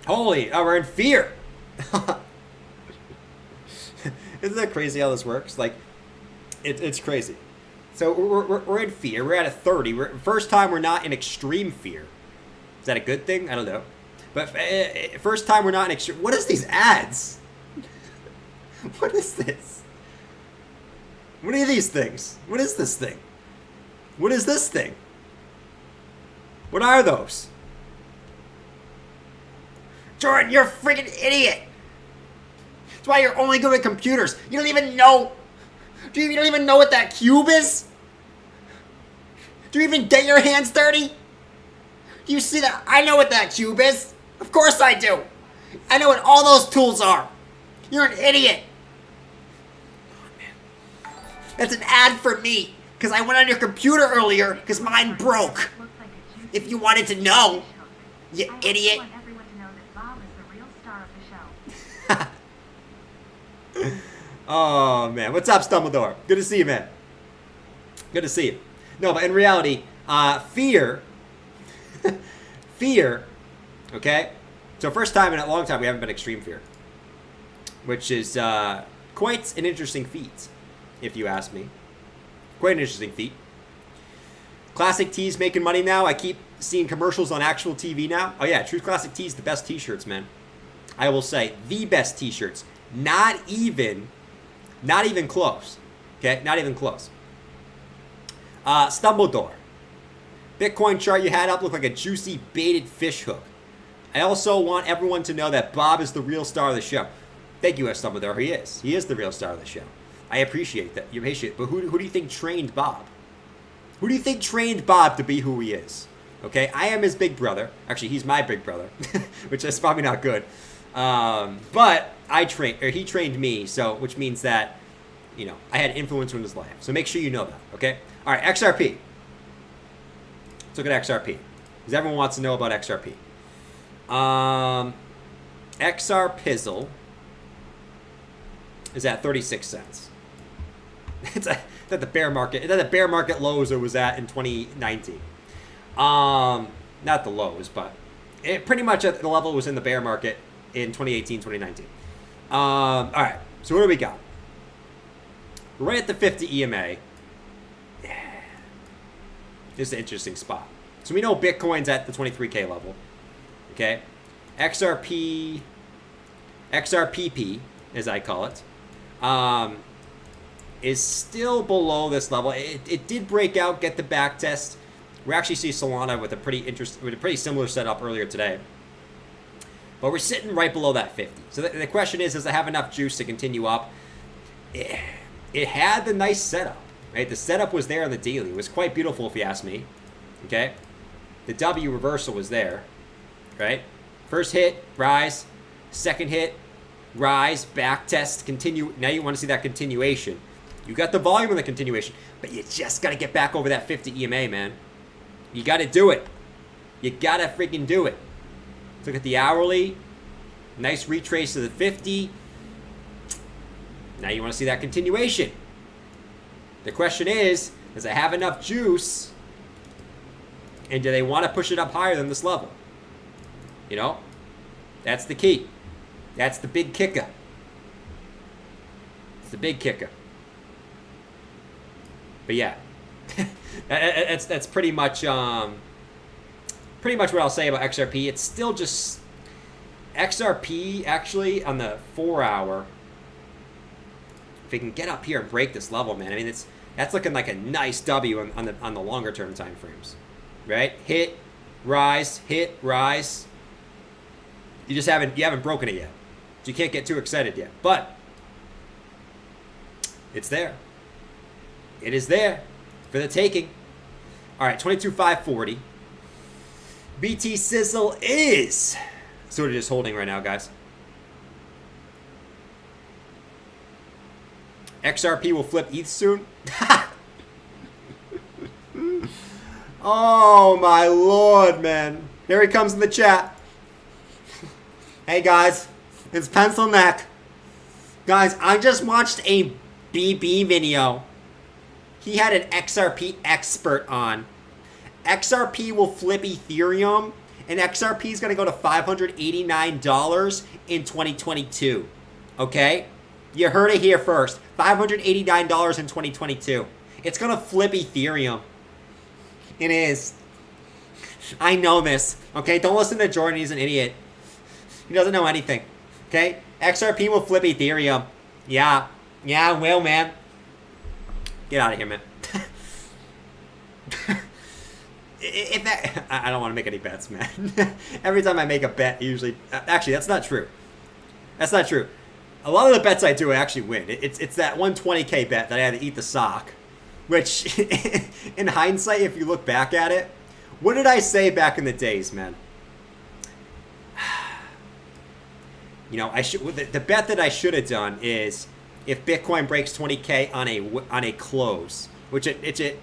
Holy, we're in fear. Isn't that crazy how this works? Like, it's crazy. So we're in fear. We're at a 30. First time we're not in extreme fear. Is that a good thing? I don't know. But first time we're not in extreme. What is these ads? What is this? What are these things? What is this thing? What is this thing? What are those? Jordan, you're a freaking idiot. That's why you're only good at computers. You don't even know. You don't even know what that cube is? Do you even get your hands dirty? Do you see that? I know what that cube is. Of course I do. I know what all those tools are. You're an idiot. That's an ad for me. Because I went on your computer earlier because mine broke. Looks like a juicy If you wanted to know, you I also idiot. want everyone to know that Bob is the real star of the show. Oh, man. What's up, Stumbledore? Good to see you, man. Good to see you. No, but in reality, fear. Fear. Okay? So first time in a long time we haven't been extreme fear. Which is quite an interesting feat, if you ask me. Quite an interesting feat. Classic Tees making money now. I keep seeing commercials on actual TV now. Oh yeah, Truth Classic Tees, the best t-shirts, man. I will say, the best t-shirts. Not even close. Okay, not even close. Stumbledore. Bitcoin chart you had up looked like a juicy baited fish hook. I also want everyone to know that Bob is the real star of the show. Thank you, Stumbledore. He is. He is the real star of the show. I appreciate that. You appreciate it. But who do you think trained Bob? Who do you think trained Bob to be who he is? Okay, I am his big brother. Actually, he's my big brother, which is probably not good. But he trained me, so which means that, you know, I had influence in his life. So make sure you know that, okay? All right, XRP. Let's look at XRP, because everyone wants to know about XRP. XR Pizzle is at 36 cents. It's at the bear market. It's at the bear market lows it was at in 2019. Not the lows, but it pretty much at the level it was in the bear market in 2018, 2019. All right, so what do we got? We're right at the 50 EMA. This is an interesting spot. So we know Bitcoin's at the 23K level. Okay? XRP, XRPP, as I call it, is still below this level. It did break out, get the back test. We actually see Solana with a pretty similar setup earlier today. But we're sitting right below that 50. So the question is, does it have enough juice to continue up? It had the nice setup, right? The setup was there on the daily. It was quite beautiful, if you ask me. Okay? The W reversal was there, right? First hit, rise. Second hit, rise, back test, continue. Now you want to see that continuation. You got the volume of the continuation, but you just got to get back over that 50 EMA, man. You got to do it. You got to freaking do it. Look at the hourly. Nice retrace to the 50. Now you want to see that continuation. The question is, does it have enough juice? And do they want to push it up higher than this level? You know? That's the key. That's the big kicker. It's the big kicker. But yeah. that's pretty much what I'll say about XRP. It's still just XRP actually on the 4 hour. If it can get up here and break this level, man, I mean that's looking like a nice W on the longer term time frames, right? Hit, rise, You just haven't broken it yet. So you can't get too excited yet. But it's there. It is there for the taking. All right, 22,540. BT Sizzle is sort of just holding right now, guys. XRP will flip ETH soon. Oh my lord, man. Here he comes in the chat. Hey guys, it's Pencil Neck. Guys, I just watched a BB video. He had an XRP expert on. XRP will flip Ethereum, and XRP is going to go to $589 in 2022. Okay? You heard it here first. $589 in 2022. It's going to flip Ethereum. It is. I know this. Okay? Don't listen to Jordan. He's an idiot. He doesn't know anything. Okay? XRP will flip Ethereum. Yeah. Yeah, it will, man. Get out of here, man. If that, I don't want to make any bets, man. Every time I make a bet, usually... Actually, that's not true. That's not true. A lot of the bets I do, I actually win. It's that 120K bet that I had to eat the sock. Which, in hindsight, if you look back at it, what did I say back in the days, man? You know, the bet that I should have done is if Bitcoin breaks 20K on a close, which it did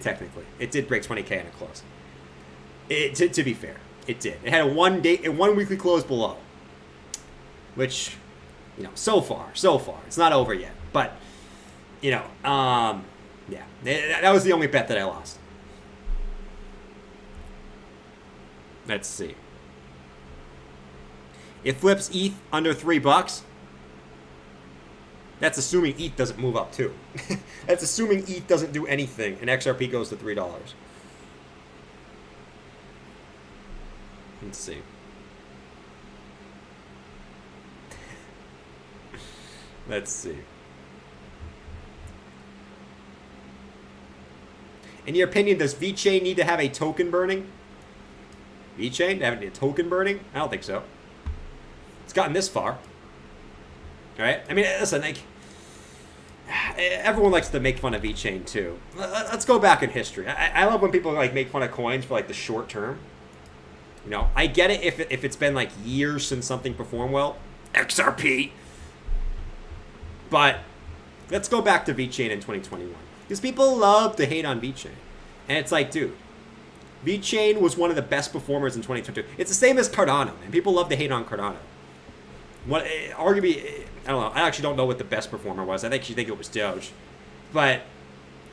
technically. It did break 20K on a close. To be fair, it did. It had a one weekly close below, which, you know, so far, it's not over yet. But, you know, yeah, that was the only bet that I lost. Let's see. It flips ETH under $3. That's assuming ETH doesn't move up too. That's assuming ETH doesn't do anything and XRP goes to $3. Let's see. Let's see. In your opinion, does VeChain need to have a token burning? VeChain having a token burning? I don't think so. It's gotten this far. All right? I mean, listen, like, everyone likes to make fun of VeChain too. Let's go back in history. I love when people like make fun of coins for like the short term. You know, I get it if it's been like years since something performed well. XRP. But let's go back to VeChain in 2021. Because people love to hate on VeChain. And it's like, dude, VeChain was one of the best performers in 2022. It's the same as Cardano, and people love to hate on Cardano. What arguably, I don't know. I actually don't know what the best performer was. I actually think it was Doge. But,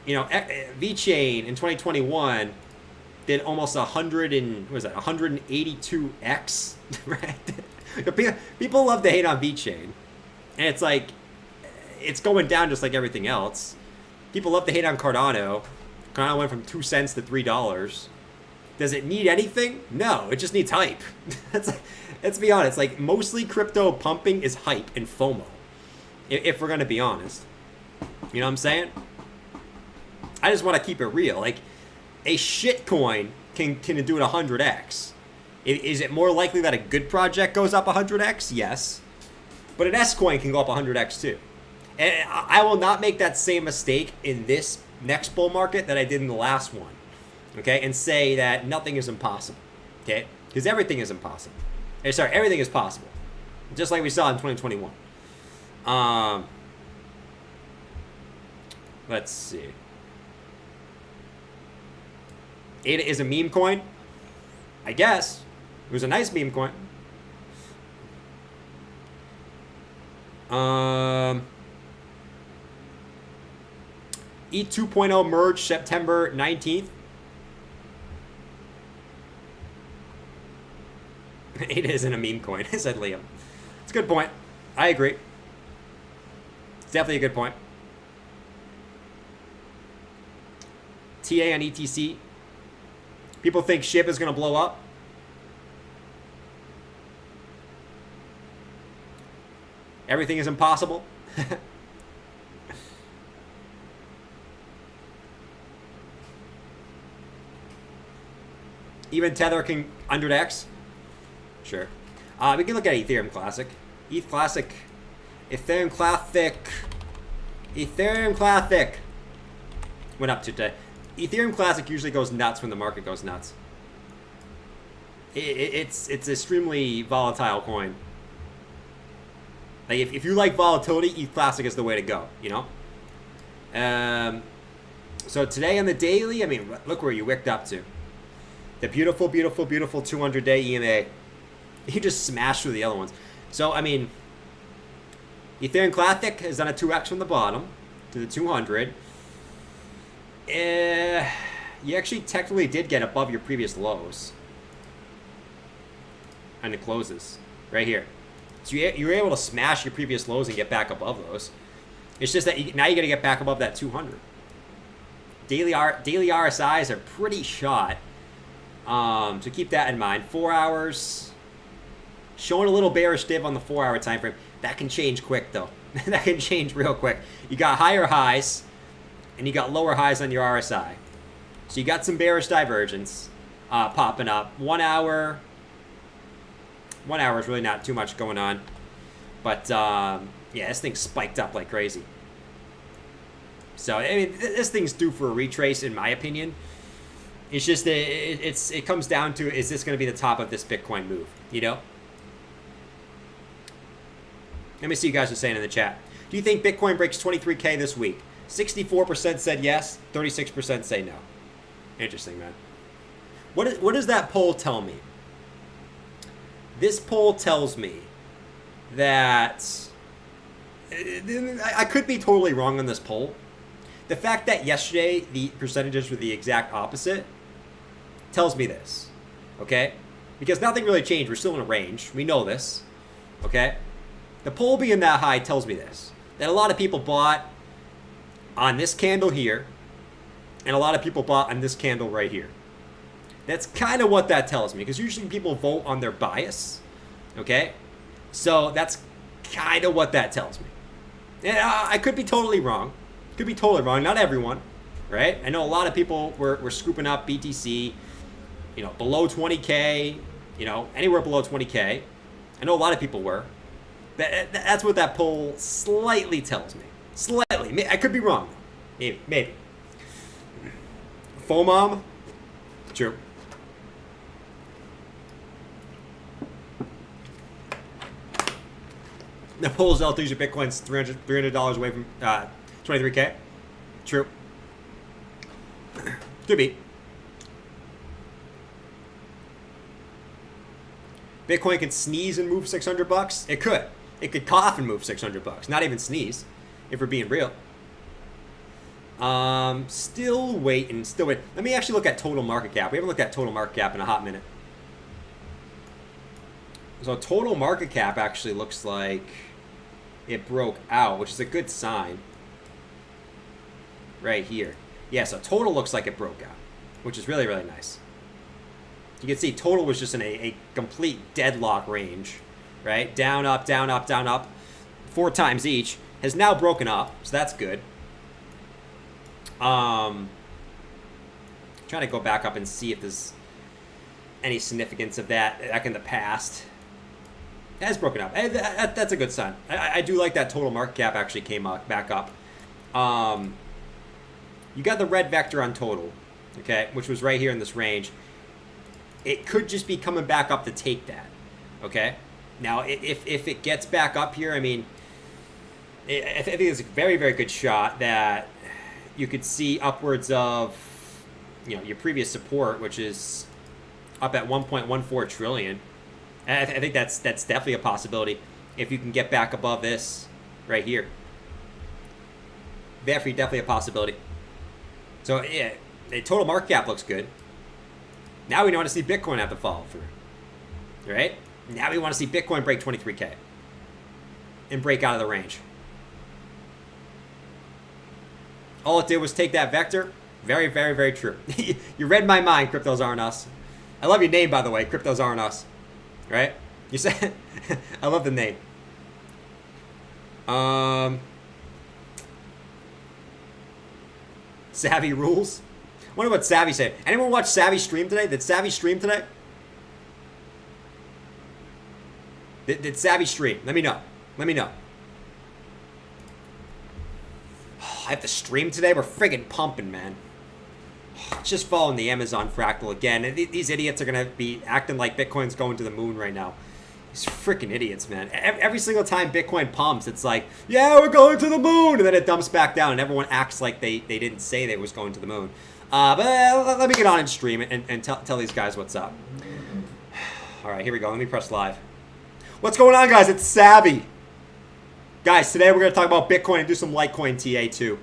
you know, VeChain in 2021 did almost 182x, right? People love to hate on VeChain. And it's like, it's going down just like everything else. People love to hate on Cardano. Cardano went from 2 cents to $3. Does it need anything? No, it just needs hype. Let's be honest. Like, mostly crypto pumping is hype and FOMO. If we're going to be honest. You know what I'm saying? I just want to keep it real. Like, a shit coin can do it 100x. Is it more likely that a good project goes up 100x? Yes. But an S coin can go up 100x too. And I will not make that same mistake in this next bull market that I did in the last one. Okay? And say that nothing is impossible. Okay? Because everything is impossible. Everything is possible. Just like we saw in 2021. Let's see. ADA is a meme coin? I guess. It was a nice meme coin. ETH 2.0 merge September 19th. It isn't a meme coin, said Liam. It's a good point. I agree. It's definitely a good point. TA on ETC. People think SHIB is going to blow up. Everything is impossible. Even Tether can 100x. Sure. We can look at Ethereum Classic. Ethereum Classic went up today. Ethereum Classic usually goes nuts when the market goes nuts. It's extremely volatile coin. Like if you like volatility, ETH Classic is the way to go. You know. So today on the daily, I mean, look where you wicked up to. The beautiful, beautiful, beautiful 200-day EMA. He just smashed through the other ones. So I mean, Ethereum Classic has done a 2x from the bottom to the 200. You actually technically did get above your previous lows. And it closes right here. So you were able to smash your previous lows and get back above those. It's just that now you got to get back above that 200. Daily RSIs are pretty shot. So keep that in mind. 4 hours. Showing a little bearish div on the 4 hour time frame. That can change quick though. That can change real quick. You got higher highs and you got lower highs on your RSI. So you got some bearish divergence popping up. 1 hour. 1 hour is really not too much going on. But yeah, this thing spiked up like crazy. So I mean, this thing's due for a retrace in my opinion. It's just it comes down to, is this going to be the top of this Bitcoin move? You know. Let me see what you guys are saying in the chat. Do you think Bitcoin breaks 23K this week? 64% said yes. 36% say no. Interesting, man. What does that poll tell me? This poll tells me that I could be totally wrong on this poll. The fact that yesterday the percentages were the exact opposite tells me this, okay? Because nothing really changed. We're still in a range. We know this, okay? The poll being that high tells me this, that a lot of people bought on this candle here, and a lot of people bought on this candle right here. That's kind of what that tells me, because usually people vote on their bias, okay? So that's kind of what that tells me. And I could be totally wrong. Could be totally wrong. Not everyone, right? I know a lot of people were scooping up BTC, you know, below 20K, you know, anywhere below 20K. I know a lot of people were. That's what that poll slightly tells me. Slightly. I could be wrong. Maybe. FOMOM? True. The polls tell you Bitcoin's $300 away from 23K. True. Could be. Bitcoin can sneeze and move $600. It could. It could cough and move $600. Not even sneeze, if we're being real. Still waiting. Let me actually look at total market cap. We haven't looked at total market cap in a hot minute. So total market cap actually looks like it broke out, which is a good sign. Right here. Yeah, so total looks like it broke out, which is really, really nice. You can see total was just in a complete deadlock range, right? Down, up, down, up, down, up. 4 times each. Has now broken up, so that's good. Trying to go back up and see if there's any significance of that back in the past. It has broken up. That's a good sign. I do like that total market cap actually came back up. You got the red vector on total, okay, which was right here in this range. It could just be coming back up to take that, okay? Now, if it gets back up here, I mean, I think it's a very, very good shot that you could see upwards of, you know, your previous support, which is up at 1.14 trillion. And I think that's definitely a possibility if you can get back above this right here. Definitely a possibility. So yeah, the total market cap looks good. Now we want to see Bitcoin have to follow through, right? Now we want to see Bitcoin break 23K and break out of the range. All it did was take that vector. Very, very, very true. You read my mind, Cryptos Aren't Us. I love your name, by the way, Cryptos Aren't Us. Right? You said, I love the name. Savvy rules. Wonder what Savvy said. Anyone watch Savvy stream today? Did Savvy stream today? Did Savvy stream? Let me know. Let me know. I have to stream today. We're friggin' pumping, man. Just following the Amazon fractal again. And these idiots are going to be acting like Bitcoin's going to the moon right now. These freaking idiots, man. Every single time Bitcoin pumps, it's like, yeah, we're going to the moon. And then it dumps back down. And everyone acts like they didn't say they was going to the moon. But let me get on and stream and tell these guys what's up. All right, here we go. Let me press live. What's going on, guys? It's Savvy. Guys, today we're going to talk about Bitcoin and do some Litecoin TA too.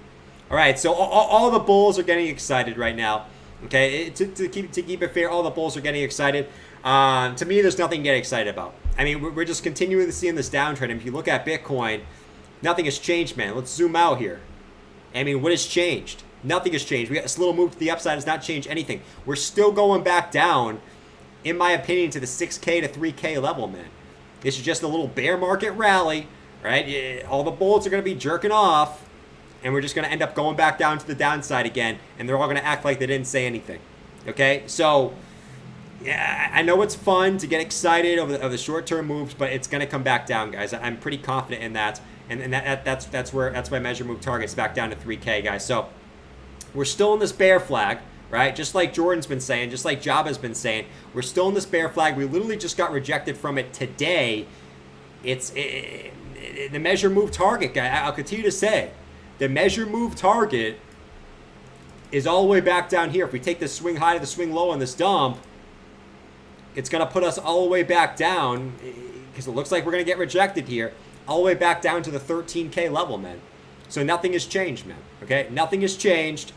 All right, so all the bulls are getting excited right now. Okay, to keep it fair, all the bulls are getting excited. To me, there's nothing to get excited about. I mean, we're just continuing to see in this downtrend. And if you look at Bitcoin, nothing has changed, man. Let's zoom out here. I mean, what has changed? Nothing has changed. We got this little move to the upside has not changed anything. We're still going back down, in my opinion, to the 6K to 3K level, man. This is just a little bear market rally, right? All the bulls are going to be jerking off, and we're just going to end up going back down to the downside again, and they're all going to act like they didn't say anything. Okay? So, yeah, I know it's fun to get excited over the short-term moves, but it's going to come back down, guys. I'm pretty confident in that, and that's my measure move target's back down to 3K, guys. So, we're still in this bear flag, right? Just like Jordan's been saying, just like Jabba's been saying, we're still in this bear flag. We literally just got rejected from it today. It's the measure move target, guy. I'll continue to say, the measure move target is all the way back down here. If we take this swing high to the swing low on this dump, it's going to put us all the way back down, because it looks like we're going to get rejected here, all the way back down to the 13K level, man. So nothing has changed, man. Okay? Nothing has changed.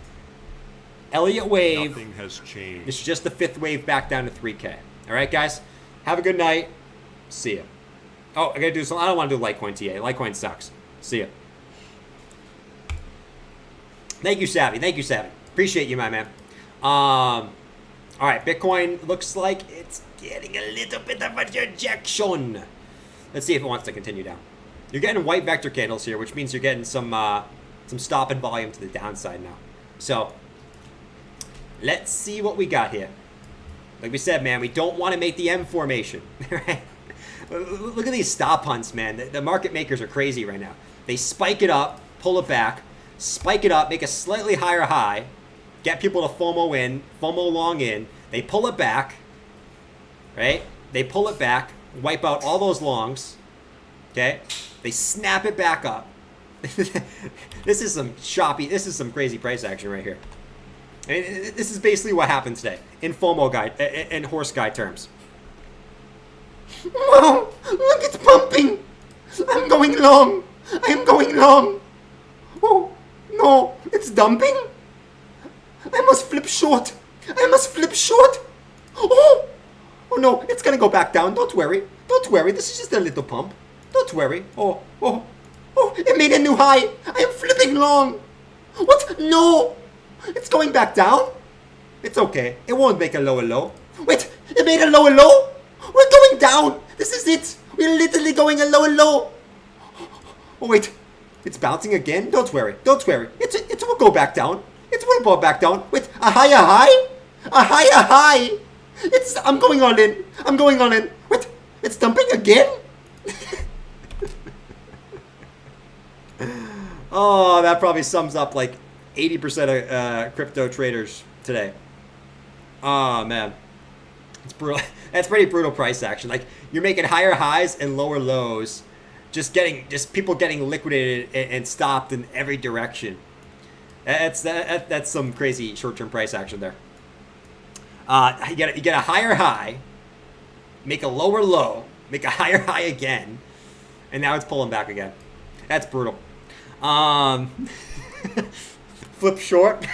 Elliott wave. Nothing has changed. It's just the fifth wave back down to 3K. All right, guys? Have a good night. See ya. Oh, I got to do something. I don't want to do Litecoin TA. Litecoin sucks. See ya. Thank you, Savvy. Thank you, Savvy. Appreciate you, my man. All right, Bitcoin looks like it's getting a little bit of a rejection. Let's see if it wants to continue down. You're getting white vector candles here, which means you're getting some stop and volume to the downside now. So let's see what we got here. Like we said, man, we don't want to make the M formation. Right? Look at these stop hunts, man. The market makers are crazy right now. They spike it up, pull it back, spike it up, make a slightly higher high, get people to FOMO in, FOMO long in. They pull it back, right? They pull it back, wipe out all those longs, okay? They snap it back up. This is some choppy, this is some crazy price action right here. I mean, this is basically what happened today in FOMO guy, in horse guy terms. Wow, look, it's pumping. I'm going long. I am going long. Oh, no, it's dumping. I must flip short. I must flip short. Oh no, it's gonna go back down. Don't worry. Don't worry. This is just a little pump. Don't worry. Oh, it made a new high. I am flipping long. What? No. It's going back down. It's okay. It won't make a lower low. Wait, it made a lower low? We're going down. This is it. We're literally going a lower low. Oh, wait. It's bouncing again? Don't worry. Don't worry. It will go back down. It will go back down. Wait, a higher high? A higher high? I'm going all in. I'm going all in. Wait, it's dumping again? Oh, that probably sums up like 80% of crypto traders today. Oh, man. It's brutal. That's pretty brutal price action. Like, you're making higher highs and lower lows. Just people getting liquidated and stopped in every direction. That's some crazy short-term price action there. You get a higher high, make a lower low, make a higher high again, and now it's pulling back again. That's brutal. Flip short.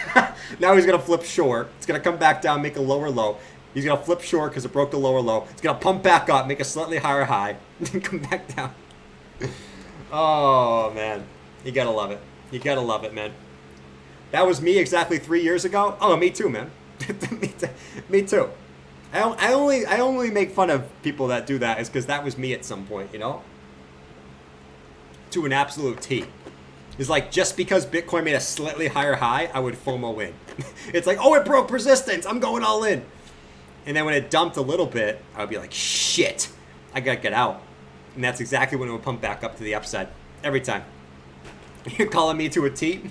Now he's gonna flip short. It's gonna come back down, make a lower low. He's gonna flip short because it broke the lower low. It's gonna pump back up, make a slightly higher high, then come back down. Oh man, you gotta love it. You gotta love it, man. That was me exactly 3 years ago. Oh, me too, man. Me too. I only make fun of people that do that is because that was me at some point, you know? To an absolute T. It's like, just because Bitcoin made a slightly higher high, I would FOMO in. It's like, oh, it broke resistance. I'm going all in. And then when it dumped a little bit, I would be like, shit, I gotta get out. And that's exactly when it will pump back up to the upside. Every time. You're calling me to a T?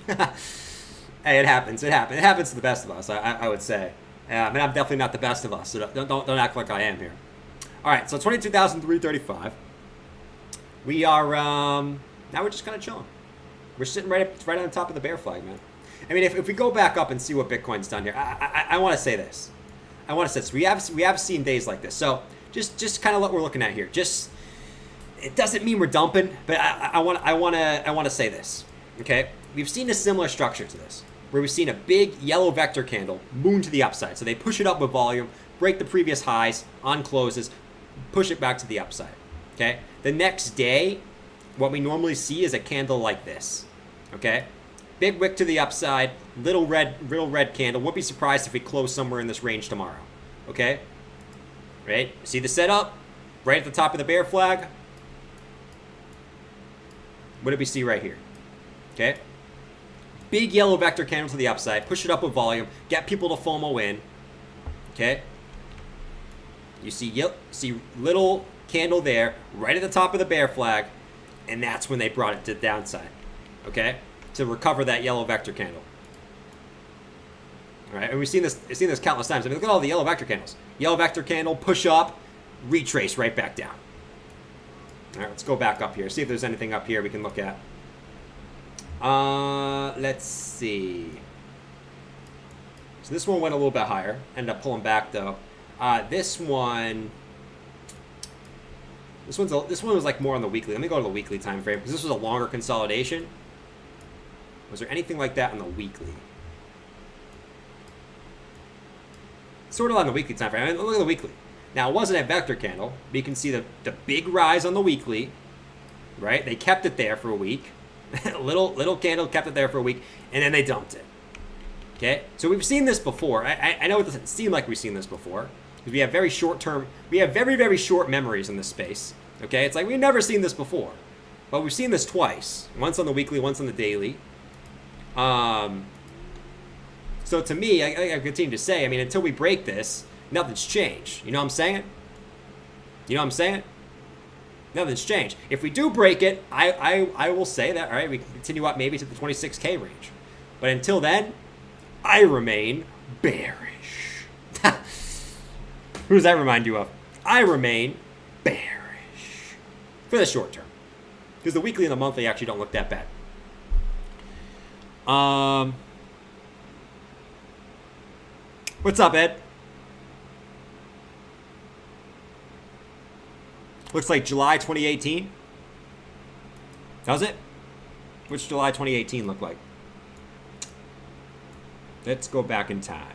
Hey, it happens. It happens. It happens to the best of us, I would say. I mean, I'm definitely not the best of us, so don't act like I am here. All right, so 22,335. We are, now we're just kind of chilling. We're sitting right on the top of the bear flag, man. I mean, if we go back up and see what Bitcoin's done here, I want to say this. I want to say this. We have seen days like this. So just kind of what we're looking at here. Just, it doesn't mean we're dumping, but I want to say this. Okay, we've seen a similar structure to this, where we've seen a big yellow vector candle moon to the upside. So they push it up with volume, break the previous highs on closes, push it back to the upside. Okay, the next day, what we normally see is a candle like this. Okay, big wick to the upside, little red candle. Won't be surprised if we close somewhere in this range tomorrow. Okay, right? See the setup right at the top of the bear flag. What did we see right here? Okay, big yellow vector candle to the upside, push it up with volume, get people to FOMO in. Okay, you see little candle there right at the top of the bear flag, and that's when they brought it to the downside. Okay, to recover that yellow vector candle. All right, and we've seen this countless times. I mean, look at all the yellow vector candles. Yellow vector candle, push up, retrace right back down. All right, let's go back up here. See if there's anything up here we can look at. Let's see. So this one went a little bit higher. Ended up pulling back though. This one was like more on the weekly. Let me go to the weekly time frame because this was a longer consolidation. Was there anything like that on the weekly? Sort of on the weekly time frame. I mean, look at the weekly. Now, it wasn't a vector candle, but you can see the big rise on the weekly, right? They kept it there for a week. little candle kept it there for a week, and then they dumped it. Okay? So we've seen this before. I know it doesn't seem like we've seen this before, because we have very very, very short memories in this space. Okay? It's like we've never seen this before. But we've seen this twice. Once on the weekly, once on the daily. So to me, I continue to say, I mean, until we break this, nothing's changed. You know what I'm saying? You know what I'm saying? Nothing's changed. If we do break it, I will say that, all right, we can continue up maybe to the 26K range. But until then, I remain bearish. Who does that remind you of? I remain bearish. For the short term. Because the weekly and the monthly actually don't look that bad. What's up, Ed? Looks like July 2018. Does it? Which July 2018 look like? Let's go back in time.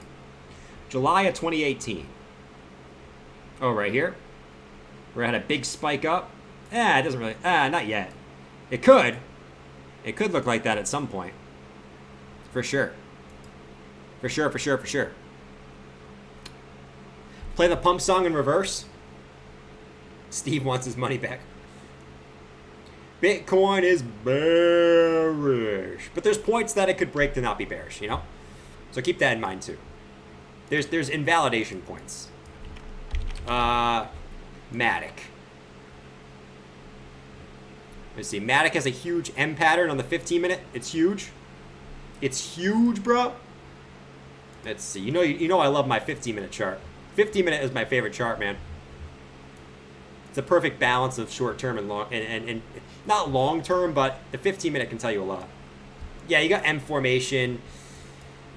July of 2018. Oh, right here? Where it had a big spike up? It doesn't really... not yet. It could. It could look like that at some point. For sure. For sure, for sure, for sure. Play the pump song in reverse. Steve wants his money back. Bitcoin is bearish. But there's points that it could break to not be bearish, you know? So keep that in mind too. There's invalidation points. Matic. Let's see. Matic has a huge M pattern on the 15-minute. It's huge. It's huge, bro. Let's see. You know I love my 15-minute chart. 15-minute is my favorite chart, man. It's a perfect balance of short term and long, and not long term, but the 15-minute can tell you a lot. Yeah, you got M formation.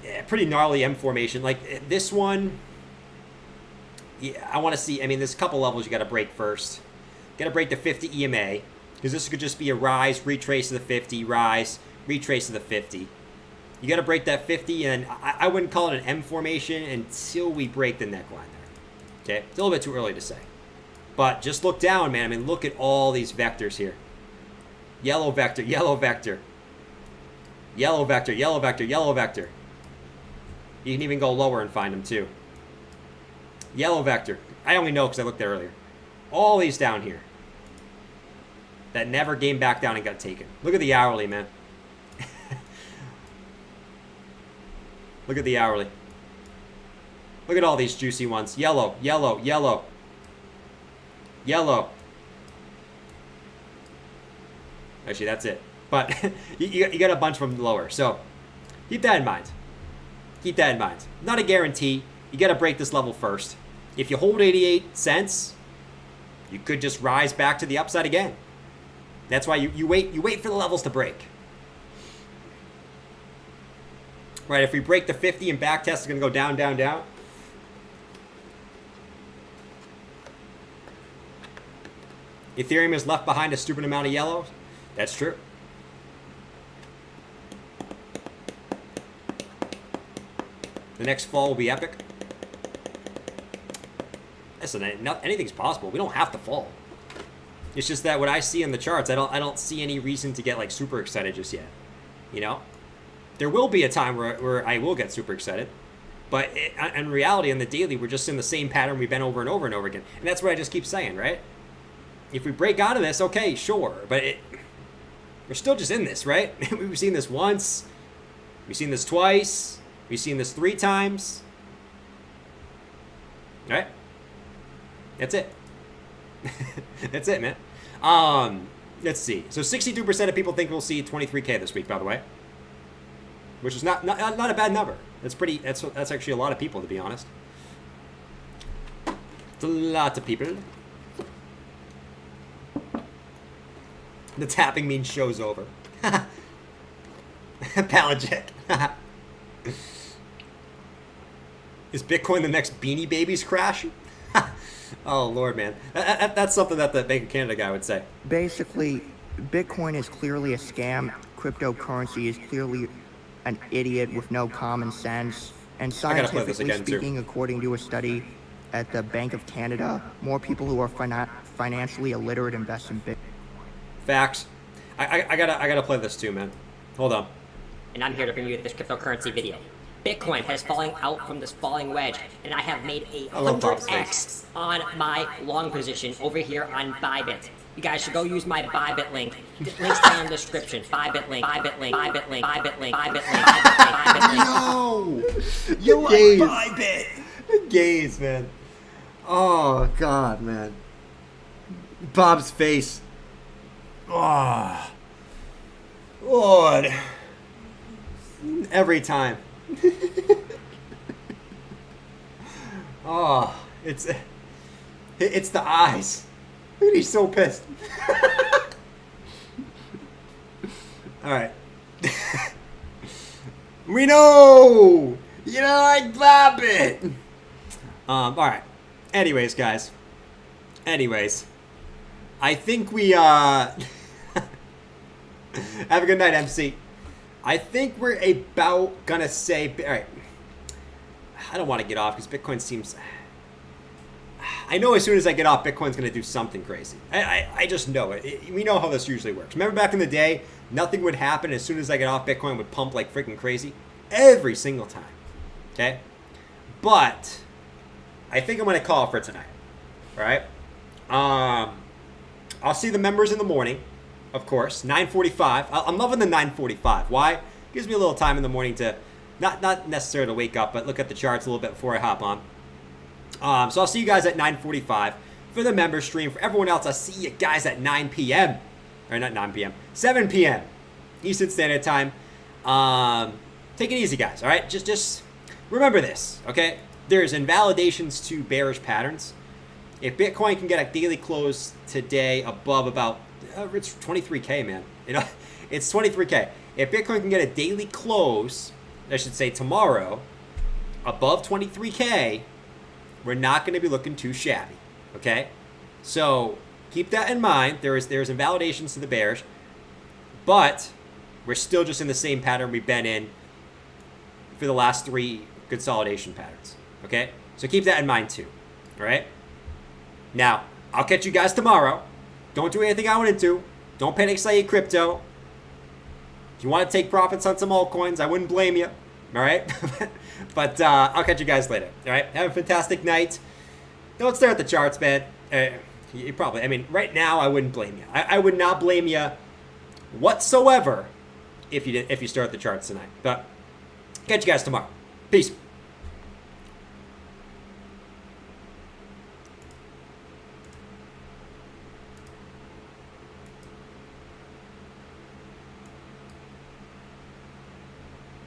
Yeah, pretty gnarly M formation. Like this one, yeah, I want to see. I mean, there's a couple levels you got to break first. Got to break the 50 EMA because this could just be a rise, retrace to the 50, rise, retrace to the 50. You got to break that 50, and I wouldn't call it an M formation until we break the neckline there. Okay, it's a little bit too early to say. But just look down, man. I mean, look at all these vectors here. Yellow vector, yellow vector. Yellow vector, yellow vector, yellow vector. You can even go lower and find them too. Yellow vector. I only know because I looked there earlier. All these down here. That never came back down and got taken. Look at the hourly, man. Look at the hourly. Look at all these juicy ones. Yellow, yellow, yellow. Yellow. Actually, that's it. But you got a bunch from lower. So keep that in mind. Keep that in mind. Not a guarantee. You got to break this level first. If you hold 88 cents, you could just rise back to the upside again. That's why you wait for the levels to break. Right, if we break the 50 and back test, it's going to go down, down, down. Ethereum has left behind a stupid amount of yellow. That's true. The next fall will be epic. Listen, anything's possible. We don't have to fall. It's just that what I see in the charts, I don't see any reason to get like super excited just yet. You know, there will be a time where I will get super excited, but in reality, in the daily, we're just in the same pattern we've been over and over and over again, and that's what I just keep saying, right? If we break out of this, okay, sure, but we're still just in this, right? We've seen this once, we've seen this twice, we've seen this 3 times, right? That's it. That's it, man. Let's see. So 62% of people think we'll see 23K this week, by the way, which is not a bad number. That's actually a lot of people, to be honest. It's a lot of people. The tapping means show's over. Pelagic. Is Bitcoin the next Beanie Babies crash? Oh, Lord, man. That's something that the Bank of Canada guy would say. Basically, Bitcoin is clearly a scam. Cryptocurrency is clearly an idiot with no common sense. And scientifically speaking, according to a study at the Bank of Canada, more people who are financially illiterate invest in Bitcoin. Facts. I gotta play this too, man. Hold on. And I'm here to bring you this cryptocurrency video. Bitcoin has falling out from this falling wedge, and I have made a 100x on my long position over here on Bybit. You guys should go use my Bybit link. The link's down in the description. Bybit link, Bybit link, Bybit link, Bybit link, Bybit link, Bybit link, Bybit link. No! You gaze. Bybit! The gaze, man. Oh, God, man. Bob's face. Oh. Lord. Every time. Oh, it's the eyes. Look, he's so pissed. All right. We know. You know, I love it. All right. Anyways, guys. I think we have a good night, MC. I think we're about gonna say, all right, I don't want to get off because Bitcoin seems, I know as soon as I get off, Bitcoin's gonna do something crazy. I just know it. We know how this usually works. Remember back in the day, nothing would happen. As soon as I get off, Bitcoin would pump like freaking crazy every single time. Okay? But I think I'm gonna call for tonight. All right? I'll see the members in the morning. Of course, 9:45. I'm loving the 9:45. Why? Gives me a little time in the morning to, not necessarily to wake up, but look at the charts a little bit before I hop on. So I'll see you guys at 9:45 for the member stream. For everyone else, I'll see you guys at 9 p.m. Or not 9 p.m. 7 p.m. Eastern Standard Time. Take it easy, guys. All right, just remember this. Okay, there's invalidations to bearish patterns. If Bitcoin can get a daily close today above about it's 23K, man. You know, it's 23K. If Bitcoin can get a daily close, I should say tomorrow, above 23K, we're not going to be looking too shabby. Okay, so keep that in mind. There's invalidations to the bearish, but we're still just in the same pattern we've been in for the last 3 consolidation patterns. Okay, so keep that in mind too. All right. Now I'll catch you guys tomorrow. Don't do anything I went into. Don't panic sell your crypto. If you want to take profits on some altcoins, I wouldn't blame you. All right? But I'll catch you guys later. All right? Have a fantastic night. Don't stare at the charts, man. You probably, I mean, right now, I wouldn't blame you. I would not blame you whatsoever if you stare at the charts tonight. But catch you guys tomorrow. Peace.